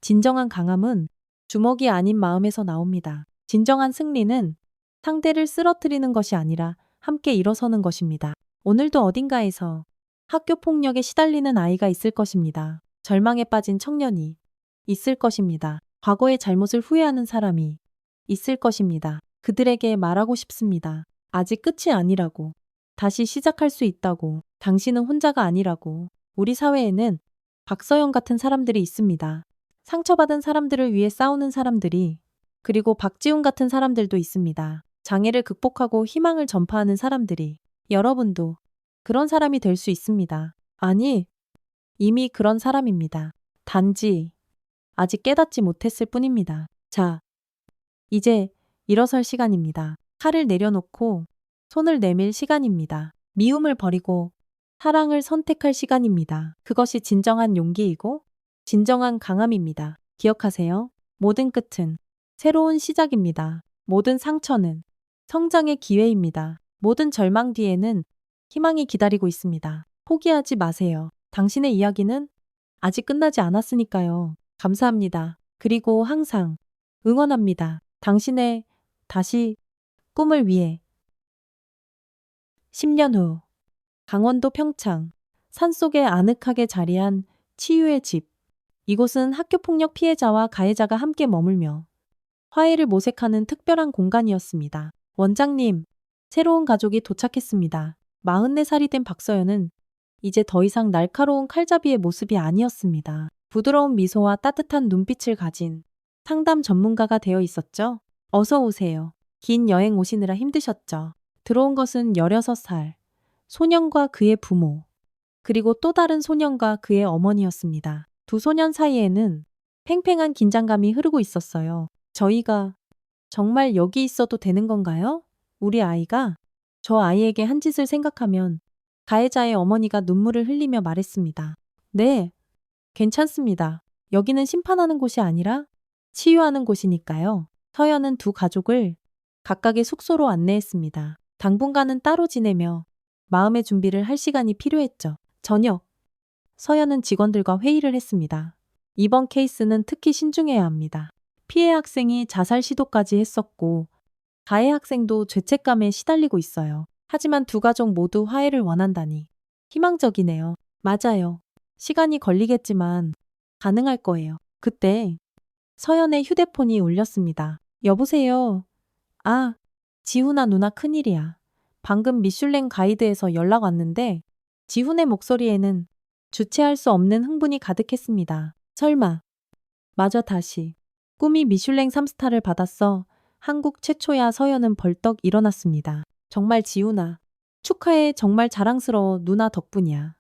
진정한 강함은 주먹이 아닌 마음에서 나옵니다. 진정한 승리는 상대를 쓰러뜨리는 것이 아니라 함께 일어서는 것입니다. 오늘도 어딘가에서 학교 폭력에 시달리는 아이가 있을 것입니다. 절망에 빠진 청년이 있을 것입니다. 과거의 잘못을 후회하는 사람이 있을 것입니다. 그들에게 말하고 싶습니다. 아직 끝이 아니라고. 다시 시작할 수 있다고. 당신은 혼자가 아니라고. 우리 사회에는 박서영 같은 사람들이 있습니다. 상처받은 사람들을 위해 싸우는 사람들이, 그리고 박지훈 같은 사람들도 있습니다. 장애를 극복하고 희망을 전파하는 사람들이. 여러분도 그런 사람이 될 수 있습니다. 아니, 이미 그런 사람입니다. 단지 아직 깨닫지 못했을 뿐입니다. 자, 이제 일어설 시간입니다. 칼을 내려놓고 손을 내밀 시간입니다. 미움을 버리고 사랑을 선택할 시간입니다. 그것이 진정한 용기이고 진정한 강함입니다. 기억하세요. 모든 끝은 새로운 시작입니다. 모든 상처는 성장의 기회입니다. 모든 절망 뒤에는 희망이 기다리고 있습니다. 포기하지 마세요. 당신의 이야기는 아직 끝나지 않았으니까요. 감사합니다. 그리고 항상 응원합니다. 당신의 다시 꿈을 위해. 10년 후 강원도 평창 산속에 아늑하게 자리한 치유의 집. 이곳은 학교폭력 피해자와 가해자가 함께 머물며 화해를 모색하는 특별한 공간이었습니다. 원장님, 새로운 가족이 도착했습니다. 44살이 된 박서연은 이제 더 이상 날카로운 칼잡이의 모습이 아니었습니다. 부드러운 미소와 따뜻한 눈빛을 가진 상담 전문가가 되어 있었죠. 어서 오세요. 긴 여행 오시느라 힘드셨죠? 들어온 것은 16살 소년과 그의 부모, 그리고 또 다른 소년과 그의 어머니였습니다. 두 소년 사이에는 팽팽한 긴장감이 흐르고 있었어요. 저희가 정말 여기 있어도 되는 건가요? 우리 아이가 저 아이에게 한 짓을 생각하면 가해자의 어머니가 눈물을 흘리며 말했습니다. 네, 괜찮습니다. 여기는 심판하는 곳이 아니라 치유하는 곳이니까요. 서연은 두 가족을 각각의 숙소로 안내했습니다. 당분간은 따로 지내며 마음의 준비를 할 시간이 필요했죠. 저녁, 서연은 직원들과 회의를 했습니다. 이번 케이스는 특히 신중해야 합니다. 피해 학생이 자살 시도까지 했었고 가해 학생도 죄책감에 시달리고 있어요. 하지만 두 가족 모두 화해를 원한다니 희망적이네요. 맞아요. 시간이 걸리겠지만 가능할 거예요. 그때 서연의 휴대폰이 울렸습니다. 여보세요. 아, 지훈아 누나 큰일이야. 방금 미슐랭 가이드에서 연락 왔는데 지훈의 목소리에는 주체할 수 없는 흥분이 가득했습니다. 설마. 맞아 다시. 꿈이 미슐랭 3스타를 받았어. 한국 최초야. 서연은 벌떡 일어났습니다. 정말 지훈아. 축하해. 정말 자랑스러워. 누나 덕분이야.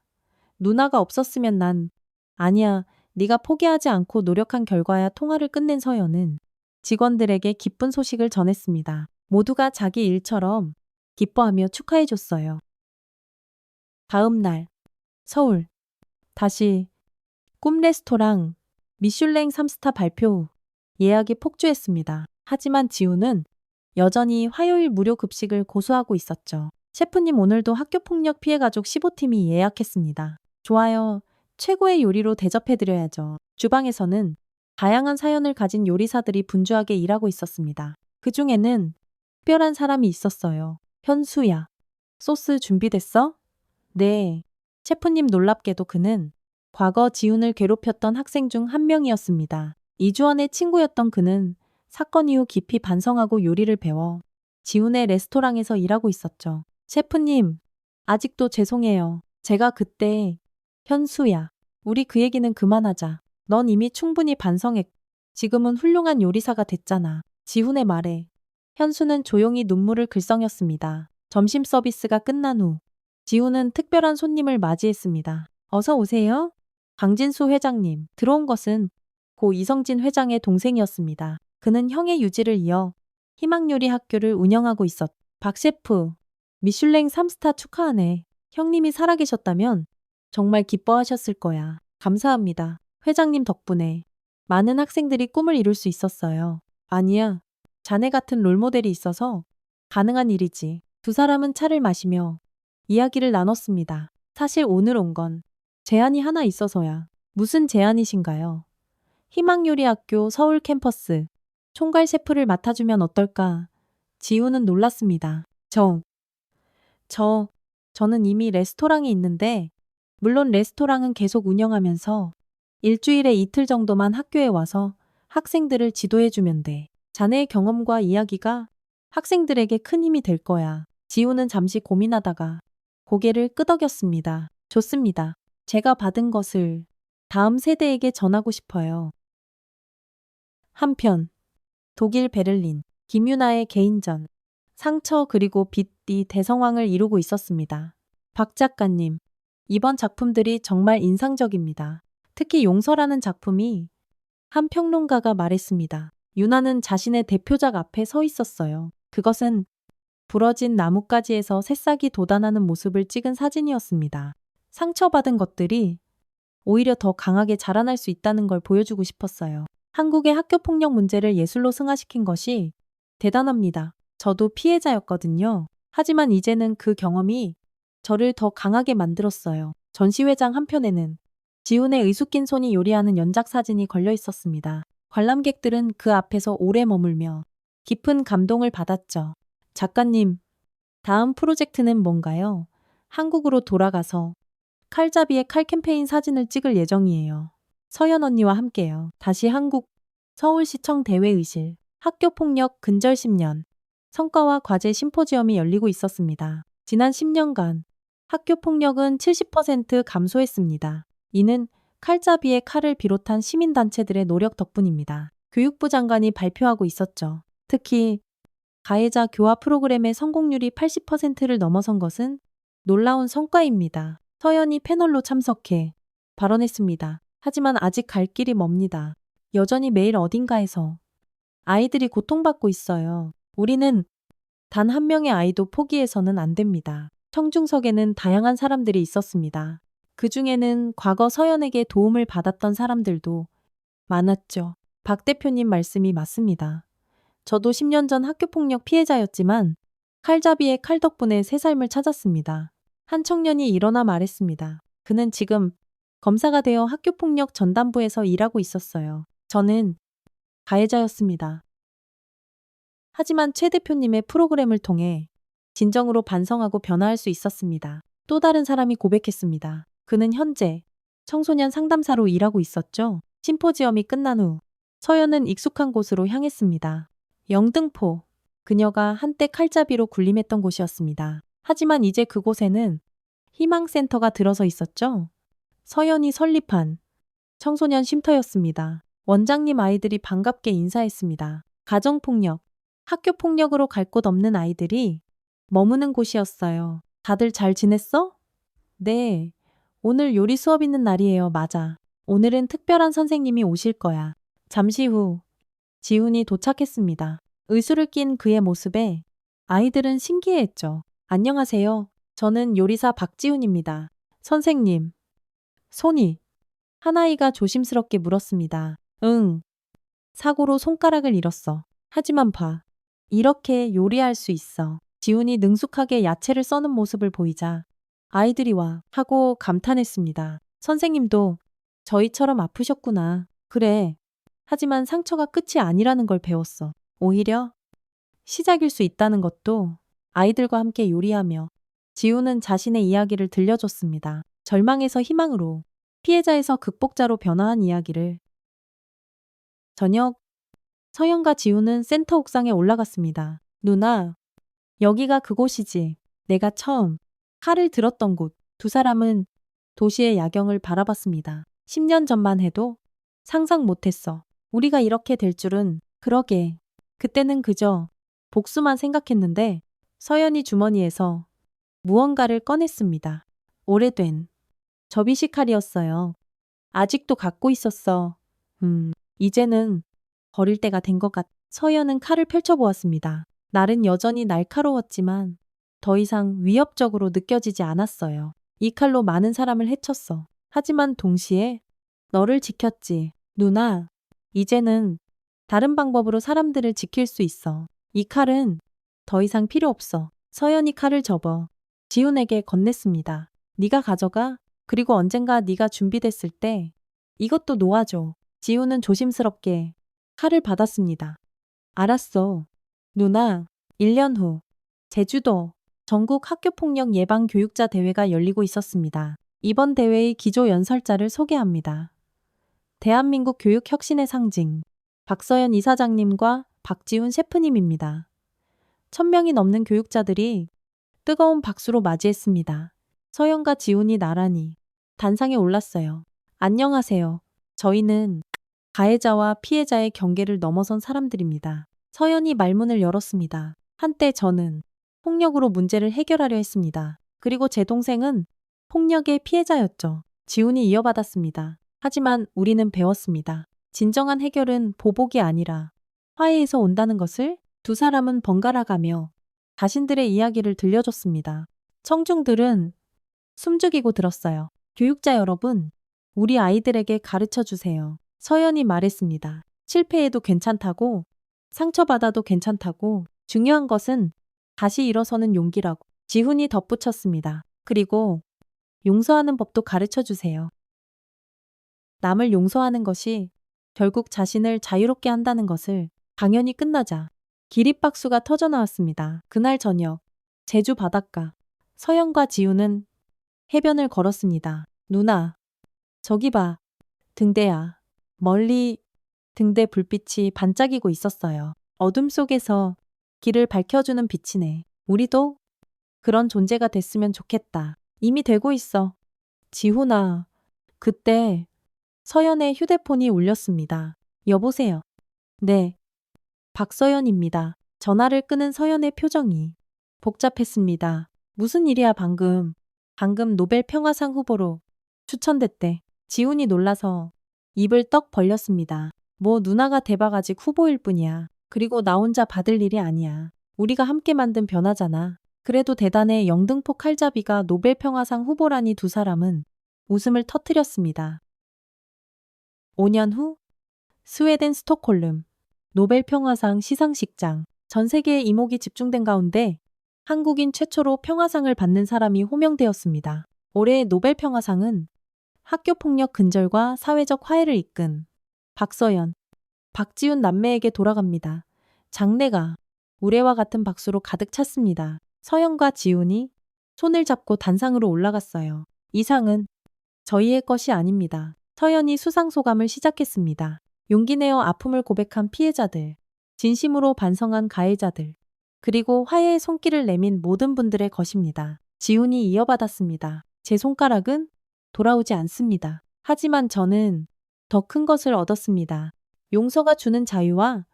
누나가 없었으면 난. 아니야. 네가 포기하지 않고 노력한 결과야. 통화를 끝낸 서연은 직원들에게 기쁜 소식을 전했습니다. 모두가 자기 일처럼 기뻐하며 축하해줬어요. 다음 날 서울. 다시 꿈 레스토랑 미슐랭 3스타 발표 후 예약이 폭주했습니다. 하지만 지우는 여전히 화요일 무료 급식을 고수하고 있었죠. 셰프님 오늘도 학교폭력 피해 가족 15팀이 예약했습니다. 좋아요. 최고의 요리로 대접해드려야죠. 주방에서는 다양한 사연을 가진 요리사들이 분주하게 일하고 있었습니다. 그 중에는 특별한 사람이 있었어요. 현수야. 소스 준비됐어? 네. 셰프님 놀랍게도 그는 과거 지훈을 괴롭혔던 학생 중 한 명이었습니다. 이주원의 친구였던 그는 사건 이후 깊이 반성하고 요리를 배워 지훈의 레스토랑에서 일하고 있었죠. 셰프님, 아직도 죄송해요. 제가 그때 현수야, 우리 그 얘기는 그만하자. 넌 이미 충분히 반성했고 지금은 훌륭한 요리사가 됐잖아. 지훈의 말에 현수는 조용히 눈물을 글썽였습니다. 점심 서비스가 끝난 후 지훈은 특별한 손님을 맞이했습니다. 어서 오세요. 강진수 회장님. 들어온 것은 고 이성진 회장의 동생이었습니다. 그는 형의 유지를 이어 희망요리 학교를 운영하고 있었. 박 셰프, 미슐랭 3스타 축하하네. 형님이 살아계셨다면 정말 기뻐하셨을 거야. 감사합니다. 회장님 덕분에 많은 학생들이 꿈을 이룰 수 있었어요. 아니야. 자네 같은 롤모델이 있어서 가능한 일이지. 두 사람은 차를 마시며 이야기를 나눴습니다. 사실 오늘 온 건 제안이 하나 있어서야. 무슨 제안이신가요? 희망요리학교 서울 캠퍼스 총괄 셰프를 맡아주면 어떨까? 지우는 놀랐습니다. 저는 이미 레스토랑이 있는데, 물론 레스토랑은 계속 운영하면서 일주일에 이틀 정도만 학교에 와서 학생들을 지도해주면 돼. 자네의 경험과 이야기가 학생들에게 큰 힘이 될 거야. 지우는 잠시 고민하다가 고개를 끄덕였습니다. 좋습니다. 제가 받은 것을 다음 세대에게 전하고 싶어요. 한편 독일 베를린 김유나의 개인전 상처 그리고 빛이 대성황을 이루고 있었습니다. 박 작가님, 이번 작품들이 정말 인상적입니다. 특히 용서라는 작품이 한 평론가가 말했습니다. 유나는 자신의 대표작 앞에 서 있었어요. 그것은 부러진 나뭇가지에서 새싹이 돋아나는 모습을 찍은 사진이었습니다. 상처받은 것들이 오히려 더 강하게 자라날 수 있다는 걸 보여주고 싶었어요. 한국의 학교폭력 문제를 예술로 승화시킨 것이 대단합니다. 저도 피해자였거든요. 하지만 이제는 그 경험이 저를 더 강하게 만들었어요. 전시회장 한편에는 지훈의 의숙긴 손이 요리하는 연작 사진이 걸려 있었습니다. 관람객들은 그 앞에서 오래 머물며 깊은 감동을 받았죠. 작가님, 다음 프로젝트는 뭔가요? 한국으로 돌아가서 칼잡이의 칼 캠페인 사진을 찍을 예정이에요. 서연 언니와 함께요. 다시 한국 서울시청 대회의실 학교폭력 근절 10년 성과와 과제 심포지엄이 열리고 있었습니다. 지난 10년간 학교폭력은 70% 감소했습니다. 이는 칼잡이의 칼을 비롯한 시민단체들의 노력 덕분입니다. 교육부 장관이 발표하고 있었죠. 특히 가해자 교화 프로그램의 성공률이 80%를 넘어선 것은 놀라운 성과입니다. 서연이 패널로 참석해 발언했습니다. 하지만 아직 갈 길이 멉니다. 여전히 매일 어딘가에서 아이들이 고통받고 있어요. 우리는 단 한 명의 아이도 포기해서는 안 됩니다. 청중석에는 다양한 사람들이 있었습니다. 그 중에는 과거 서연에게 도움을 받았던 사람들도 많았죠. 박 대표님 말씀이 맞습니다. 저도 10년 전 학교폭력 피해자였지만 칼잡이의 칼 덕분에 새 삶을 찾았습니다. 한 청년이 일어나 말했습니다. 그는 지금 검사가 되어 학교폭력 전담부에서 일하고 있었어요. 저는 가해자였습니다. 하지만 최 대표님의 프로그램을 통해 진정으로 반성하고 변화할 수 있었습니다. 또 다른 사람이 고백했습니다. 그는 현재 청소년 상담사로 일하고 있었죠. 심포지엄이 끝난 후 서연은 익숙한 곳으로 향했습니다. 영등포. 그녀가 한때 칼잡이로 군림했던 곳이었습니다. 하지만 이제 그곳에는 희망센터가 들어서 있었죠. 서연이 설립한 청소년 쉼터였습니다. 원장님 아이들이 반갑게 인사했습니다. 가정폭력, 학교폭력으로 갈 곳 없는 아이들이 머무는 곳이었어요. 다들 잘 지냈어? 네. 오늘 요리 수업 있는 날이에요. 맞아. 오늘은 특별한 선생님이 오실 거야. 잠시 후 지훈이 도착했습니다. 의수를 낀 그의 모습에 아이들은 신기해했죠. 안녕하세요. 저는 요리사 박지훈입니다. 선생님. 손이. 한 아이가 조심스럽게 물었습니다. 응. 사고로 손가락을 잃었어. 하지만 봐. 이렇게 요리할 수 있어. 지훈이 능숙하게 야채를 써는 모습을 보이자 아이들이 와 하고 감탄했습니다. 선생님도 저희처럼 아프셨구나. 그래. 하지만 상처가 끝이 아니라는 걸 배웠어. 오히려 시작일 수 있다는 것도 아이들과 함께 요리하며 지우는 자신의 이야기를 들려줬습니다. 절망에서 희망으로, 피해자에서 극복자로 변화한 이야기를. 저녁, 서연과 지우는 센터 옥상에 올라갔습니다. 누나, 여기가 그곳이지. 내가 처음 칼을 들었던 곳. 두 사람은 도시의 야경을 바라봤습니다. 10년 전만 해도 상상 못했어. 우리가 이렇게 될 줄은. 그러게. 그때는 그저 복수만 생각했는데 서연이 주머니에서 무언가를 꺼냈습니다. 오래된 접이식 칼이었어요. 아직도 갖고 있었어. 이제는 버릴 때가 된 것 같. 서연은 칼을 펼쳐보았습니다. 날은 여전히 날카로웠지만 더 이상 위협적으로 느껴지지 않았어요. 이 칼로 많은 사람을 해쳤어. 하지만 동시에 너를 지켰지. 누나, 이제는 다른 방법으로 사람들을 지킬 수 있어. 이 칼은 더 이상 필요 없어. 서연이 칼을 접어 지훈에게 건넸습니다. 네가 가져가. 그리고 언젠가 네가 준비됐을 때 이것도 놓아줘. 지훈은 조심스럽게 칼을 받았습니다. 알았어. 누나, 1년 후 제주도 전국 학교폭력 예방 교육자 대회가 열리고 있었습니다. 이번 대회의 기조 연설자를 소개합니다. 대한민국 교육 혁신의 상징 박서연 이사장님과 박지훈 셰프님입니다. 1000명이 넘는 교육자들이 뜨거운 박수로 맞이했습니다. 서연과 지훈이 나란히 단상에 올랐어요. 안녕하세요. 저희는 가해자와 피해자의 경계를 넘어선 사람들입니다. 서연이 말문을 열었습니다. 한때 저는 폭력으로 문제를 해결하려 했습니다. 그리고 제 동생은 폭력의 피해자였죠. 지훈이 이어받았습니다. 하지만 우리는 배웠습니다. 진정한 해결은 보복이 아니라 화해에서 온다는 것을. 두 사람은 번갈아 가며 자신들의 이야기를 들려줬습니다. 청중들은 숨죽이고 들었어요. 교육자 여러분, 우리 아이들에게 가르쳐 주세요. 서연이 말했습니다. 실패해도 괜찮다고, 상처받아도 괜찮다고, 중요한 것은 다시 일어서는 용기라고. 지훈이 덧붙였습니다. 그리고 용서하는 법도 가르쳐 주세요. 남을 용서하는 것이 결국 자신을 자유롭게 한다는 것을. 강연이 끝나자 기립박수가 터져나왔습니다. 그날 저녁 제주 바닷가 서연과 지우는 해변을 걸었습니다. 누나, 저기 봐. 등대야. 멀리 등대 불빛이 반짝이고 있었어요. 어둠 속에서 길을 밝혀주는 빛이네. 우리도 그런 존재가 됐으면 좋겠다. 이미 되고 있어. 지훈아. 그때 서연의 휴대폰이 울렸습니다. 여보세요. 네. 박서연입니다. 전화를 끊은 서연의 표정이 복잡했습니다. 무슨 일이야 방금. 방금 노벨 평화상 후보로 추천됐대. 지훈이 놀라서 입을 떡 벌렸습니다. 뭐 누나가 대박 아직 후보일 뿐이야. 그리고 나 혼자 받을 일이 아니야. 우리가 함께 만든 변화잖아. 그래도 대단해. 영등포 칼잡이가 노벨 평화상 후보라니. 두 사람은 웃음을 터뜨렸습니다. 5년 후 스웨덴 스톡홀름 노벨 평화상 시상식장. 전 세계의 이목이 집중된 가운데 한국인 최초로 평화상을 받는 사람이 호명되었습니다. 올해의 노벨 평화상은 학교폭력 근절과 사회적 화해를 이끈 박서연, 박지훈 남매에게 돌아갑니다. 장내가 우레와 같은 박수로 가득 찼습니다. 서연과 지훈이 손을 잡고 단상으로 올라갔어요. 이 상은 저희의 것이 아닙니다. 서연이 수상 소감을 시작했습니다. 용기 내어 아픔을 고백한 피해자들, 진심으로 반성한 가해자들, 그리고 화해의 손길을 내민 모든 분들의 것입니다. 지훈이 이어받았습니다. 제 손가락은 돌아오지 않습니다. 하지만 저는 더 큰 것을 얻었습니다. 용서가 주는 자유와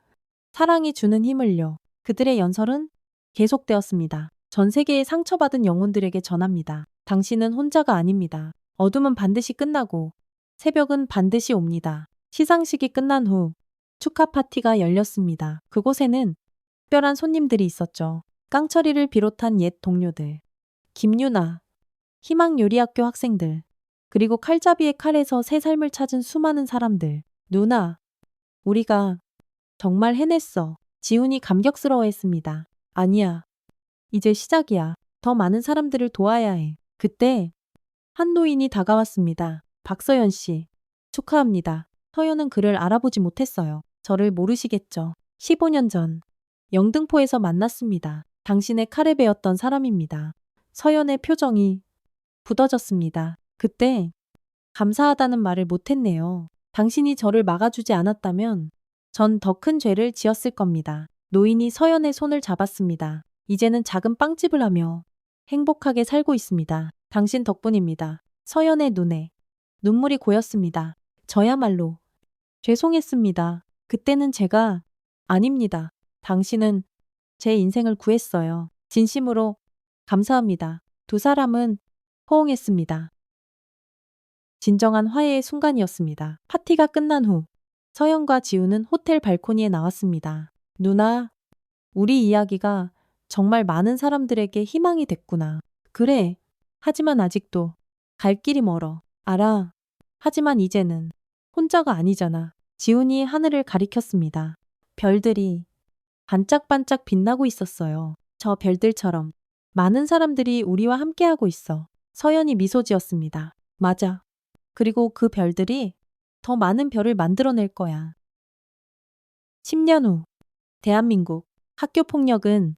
사랑이 주는 힘을요. 그들의 연설은 계속되었습니다. 전 세계의 상처받은 영혼들에게 전합니다. 당신은 혼자가 아닙니다. 어둠은 반드시 끝나고 새벽은 반드시 옵니다. 시상식이 끝난 후 축하 파티가 열렸습니다. 그곳에는 특별한 손님들이 있었죠. 깡철이를 비롯한 옛 동료들, 김유나, 희망요리학교 학생들, 그리고 칼잡이의 칼에서 새 삶을 찾은 수많은 사람들. 누나, 우리가 정말 해냈어. 지훈이 감격스러워했습니다. 아니야. 이제 시작이야. 더 많은 사람들을 도와야 해. 그때 한 노인이 다가왔습니다. 박서연 씨, 축하합니다. 서연은 그를 알아보지 못했어요. 저를 모르시겠죠. 15년 전 영등포에서 만났습니다. 당신의 칼에 베었던 사람입니다. 서연의 표정이 굳어졌습니다. 그때 감사하다는 말을 못했네요. 당신이 저를 막아주지 않았다면 전 더 큰 죄를 지었을 겁니다. 노인이 서연의 손을 잡았습니다. 이제는 작은 빵집을 하며 행복하게 살고 있습니다. 당신 덕분입니다. 서연의 눈에 눈물이 고였습니다. 저야말로 죄송했습니다. 그때는 제가 아닙니다. 당신은 제 인생을 구했어요. 진심으로 감사합니다. 두 사람은 호응했습니다. 진정한 화해의 순간이었습니다. 파티가 끝난 후 서연과 지우는 호텔 발코니에 나왔습니다. 누나, 우리 이야기가 정말 많은 사람들에게 희망이 됐구나. 그래. 하지만 아직도 갈 길이 멀어. 알아. 하지만 이제는 혼자가 아니잖아. 지훈이 하늘을 가리켰습니다. 별들이 반짝반짝 빛나고 있었어요. 저 별들처럼 많은 사람들이 우리와 함께하고 있어. 서연이 미소 지었습니다. 맞아. 그리고 그 별들이 더 많은 별을 만들어낼 거야. 10년 후, 대한민국 학교 폭력은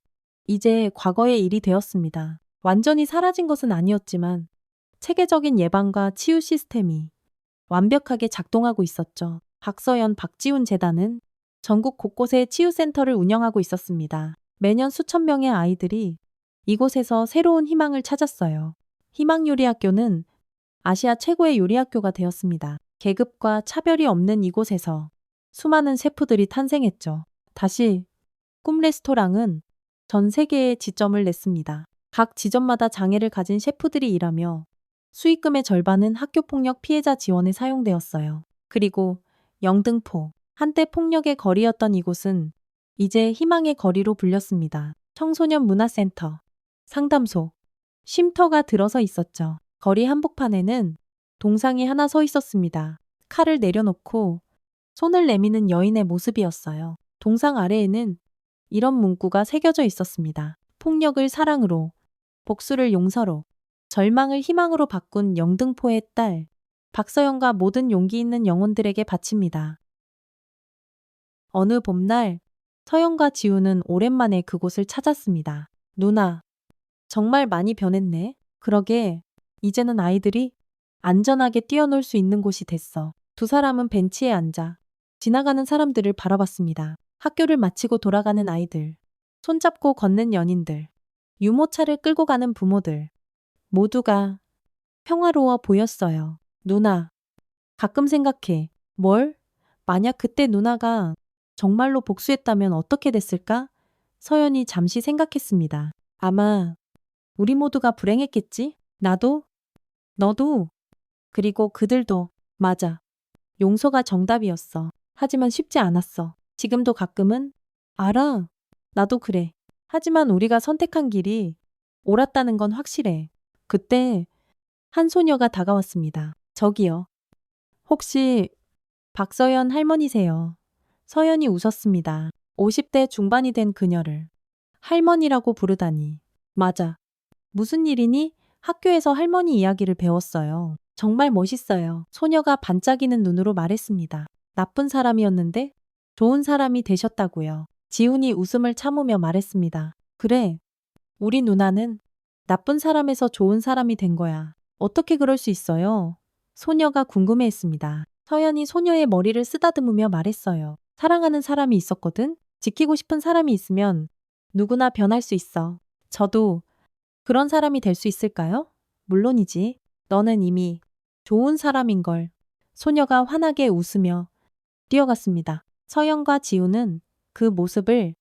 이제 과거의 일이 되었습니다. 완전히 사라진 것은 아니었지만 체계적인 예방과 치유 시스템이 완벽하게 작동하고 있었죠. 박서연 박지훈 재단은 전국 곳곳에 치유센터를 운영하고 있었습니다. 매년 수천 명의 아이들이 이곳에서 새로운 희망을 찾았어요. 희망요리학교는 아시아 최고의 요리학교가 되었습니다. 계급과 차별이 없는 이곳에서 수많은 셰프들이 탄생했죠. 다시 꿈 레스토랑은 전 세계에 지점을 냈습니다. 각 지점마다 장애를 가진 셰프들이 일하며 수익금의 절반은 학교폭력 피해자 지원에 사용되었어요. 그리고 영등포, 한때 폭력의 거리였던 이곳은 이제 희망의 거리로 불렸습니다. 청소년 문화센터, 상담소, 쉼터가 들어서 있었죠. 거리 한복판에는 동상이 하나 서 있었습니다. 칼을 내려놓고 손을 내미는 여인의 모습이었어요. 동상 아래에는 이런 문구가 새겨져 있었습니다. 폭력을 사랑으로, 복수를 용서로, 절망을 희망으로 바꾼 영등포의 딸, 박서연과 모든 용기 있는 영혼들에게 바칩니다. 어느 봄날, 서연과 지우는 오랜만에 그곳을 찾았습니다. 누나, 정말 많이 변했네. 그러게, 이제는 아이들이 안전하게 뛰어놀 수 있는 곳이 됐어. 두 사람은 벤치에 앉아 지나가는 사람들을 바라봤습니다. 학교를 마치고 돌아가는 아이들, 손잡고 걷는 연인들, 유모차를 끌고 가는 부모들, 모두가 평화로워 보였어요. 누나, 가끔 생각해. 뭘? 만약 그때 누나가 정말로 복수했다면 어떻게 됐을까? 서연이 잠시 생각했습니다. 아마 우리 모두가 불행했겠지? 나도? 너도? 그리고 그들도. 맞아. 용서가 정답이었어. 하지만 쉽지 않았어. 지금도 가끔은 알아. 나도 그래. 하지만 우리가 선택한 길이 옳았다는 건 확실해. 그때 한 소녀가 다가왔습니다. 저기요. 혹시 박서연 할머니세요? 서연이 웃었습니다. 50대 중반이 된 그녀를 할머니라고 부르다니. 맞아. 무슨 일이니? 학교에서 할머니 이야기를 배웠어요. 정말 멋있어요. 소녀가 반짝이는 눈으로 말했습니다. 나쁜 사람이었는데 좋은 사람이 되셨다고요. 지훈이 웃음을 참으며 말했습니다. 그래. 우리 누나는 나쁜 사람에서 좋은 사람이 된 거야. 어떻게 그럴 수 있어요? 소녀가 궁금해했습니다. 서연이 소녀의 머리를 쓰다듬으며 말했어요. 사랑하는 사람이 있었거든? 지키고 싶은 사람이 있으면 누구나 변할 수 있어. 저도 그런 사람이 될 수 있을까요? 물론이지. 너는 이미 좋은 사람인걸. 소녀가 환하게 웃으며 뛰어갔습니다. 서연과 지우는 그 모습을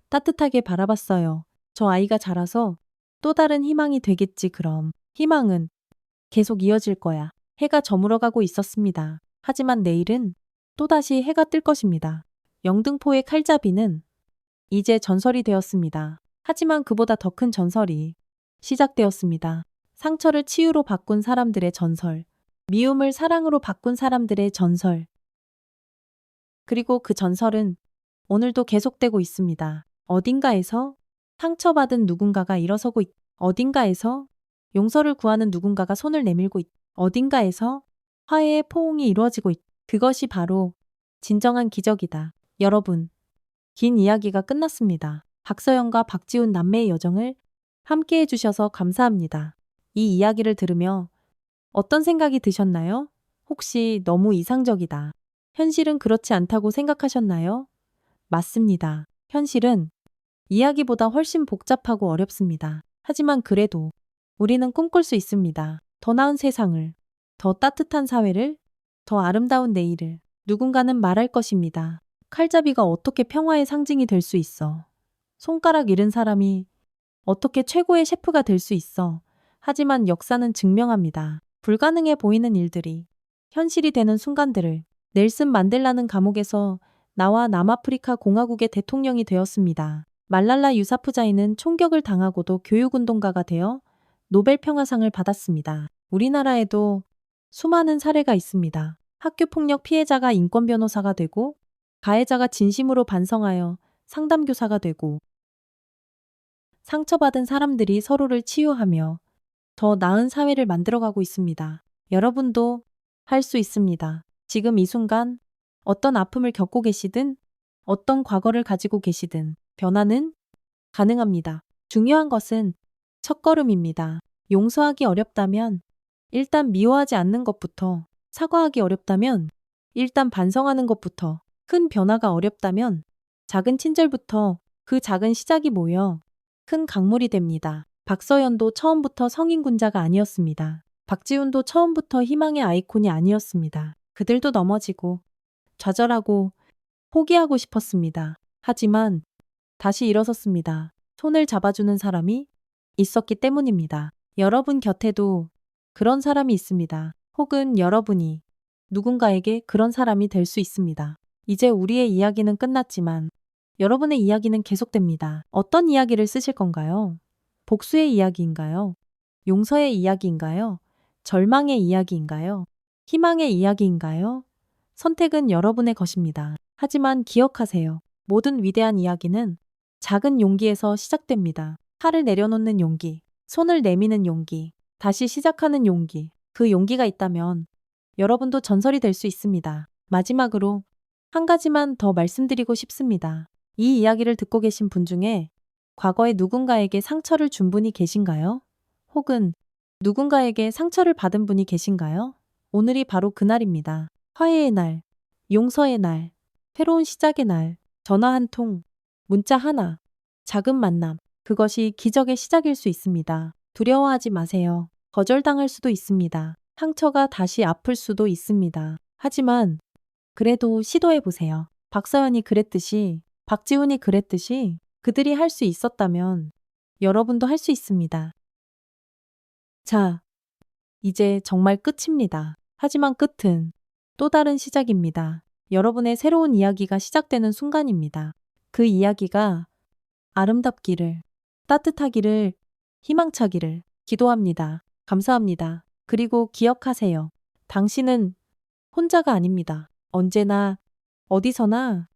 따뜻하게 바라봤어요. 저 아이가 자라서 또 다른 희망이 되겠지 그럼. 희망은 계속 이어질 거야. 해가 저물어가고 있었습니다. 하지만 내일은 또다시 해가 뜰 것입니다. 영등포의 칼잡이는 이제 전설이 되었습니다. 하지만 그보다 더 큰 전설이 시작되었습니다. 상처를 치유로 바꾼 사람들의 전설. 미움을 사랑으로 바꾼 사람들의 전설. 그리고 그 전설은 오늘도 계속되고 있습니다. 어딘가에서 상처받은 누군가가 일어서고 어딘가에서 용서를 구하는 누군가가 손을 내밀고 어딘가에서 화해의 포옹이 이루어지고 그것이 바로 진정한 기적이다. 여러분, 긴 이야기가 끝났습니다. 박서연과 박지훈 남매의 여정을 함께 해주셔서 감사합니다. 이 이야기를 들으며 어떤 생각이 드셨나요? 혹시 너무 이상적이다. 현실은 그렇지 않다고 생각하셨나요? 맞습니다. 현실은 이야기보다 훨씬 복잡하고 어렵습니다. 하지만 그래도 우리는 꿈꿀 수 있습니다. 더 나은 세상을, 더 따뜻한 사회를, 더 아름다운 내일을. 누군가는 말할 것입니다. 칼잡이가 어떻게 평화의 상징이 될 수 있어? 손가락 잃은 사람이 어떻게 최고의 셰프가 될 수 있어? 하지만 역사는 증명합니다. 불가능해 보이는 일들이 현실이 되는 순간들을. 넬슨 만델라는 감옥에서 나와 남아프리카 공화국의 대통령이 되었습니다. 말랄라 유사푸자이는 총격을 당하고도 교육운동가가 되어 노벨 평화상을 받았습니다. 우리나라에도 수많은 사례가 있습니다. 학교폭력 피해자가 인권 변호사가 되고 가해자가 진심으로 반성하여 상담교사가 되고 상처받은 사람들이 서로를 치유하며 더 나은 사회를 만들어가고 있습니다. 여러분도 할 수 있습니다. 지금 이 순간 어떤 아픔을 겪고 계시든 어떤 과거를 가지고 계시든 변화는 가능합니다. 중요한 것은 첫걸음입니다. 용서하기 어렵다면 일단 미워하지 않는 것부터, 사과하기 어렵다면 일단 반성하는 것부터, 큰 변화가 어렵다면 작은 친절부터 그 작은 시작이 모여 큰 강물이 됩니다. 박서연도 처음부터 성인군자가 아니었습니다. 박지훈도 처음부터 희망의 아이콘이 아니었습니다. 그들도 넘어지고 좌절하고 포기하고 싶었습니다. 하지만 다시 일어섰습니다. 손을 잡아주는 사람이 있었기 때문입니다. 여러분 곁에도 그런 사람이 있습니다. 혹은 여러분이 누군가에게 그런 사람이 될 수 있습니다. 이제 우리의 이야기는 끝났지만 여러분의 이야기는 계속됩니다. 어떤 이야기를 쓰실 건가요? 복수의 이야기인가요? 용서의 이야기인가요? 절망의 이야기인가요? 희망의 이야기인가요? 선택은 여러분의 것입니다. 하지만 기억하세요. 모든 위대한 이야기는 작은 용기에서 시작됩니다. 팔을 내려놓는 용기, 손을 내미는 용기, 다시 시작하는 용기. 그 용기가 있다면 여러분도 전설이 될 수 있습니다. 마지막으로 한 가지만 더 말씀드리고 싶습니다. 이 이야기를 듣고 계신 분 중에 과거에 누군가에게 상처를 준 분이 계신가요? 혹은 누군가에게 상처를 받은 분이 계신가요? 오늘이 바로 그날입니다. 화해의 날, 용서의 날, 새로운 시작의 날, 전화 한 통, 문자 하나, 작은 만남, 그것이 기적의 시작일 수 있습니다. 두려워하지 마세요. 거절당할 수도 있습니다. 상처가 다시 아플 수도 있습니다. 하지만 그래도 시도해보세요. 박서연이 그랬듯이, 박지훈이 그랬듯이 그들이 할 수 있었다면 여러분도 할 수 있습니다. 자, 이제 정말 끝입니다. 하지만 끝은 또 다른 시작입니다. 여러분의 새로운 이야기가 시작되는 순간입니다. 그 이야기가 아름답기를, 따뜻하기를, 희망차기를 기도합니다. 감사합니다. 그리고 기억하세요. 당신은 혼자가 아닙니다. 언제나, 어디서나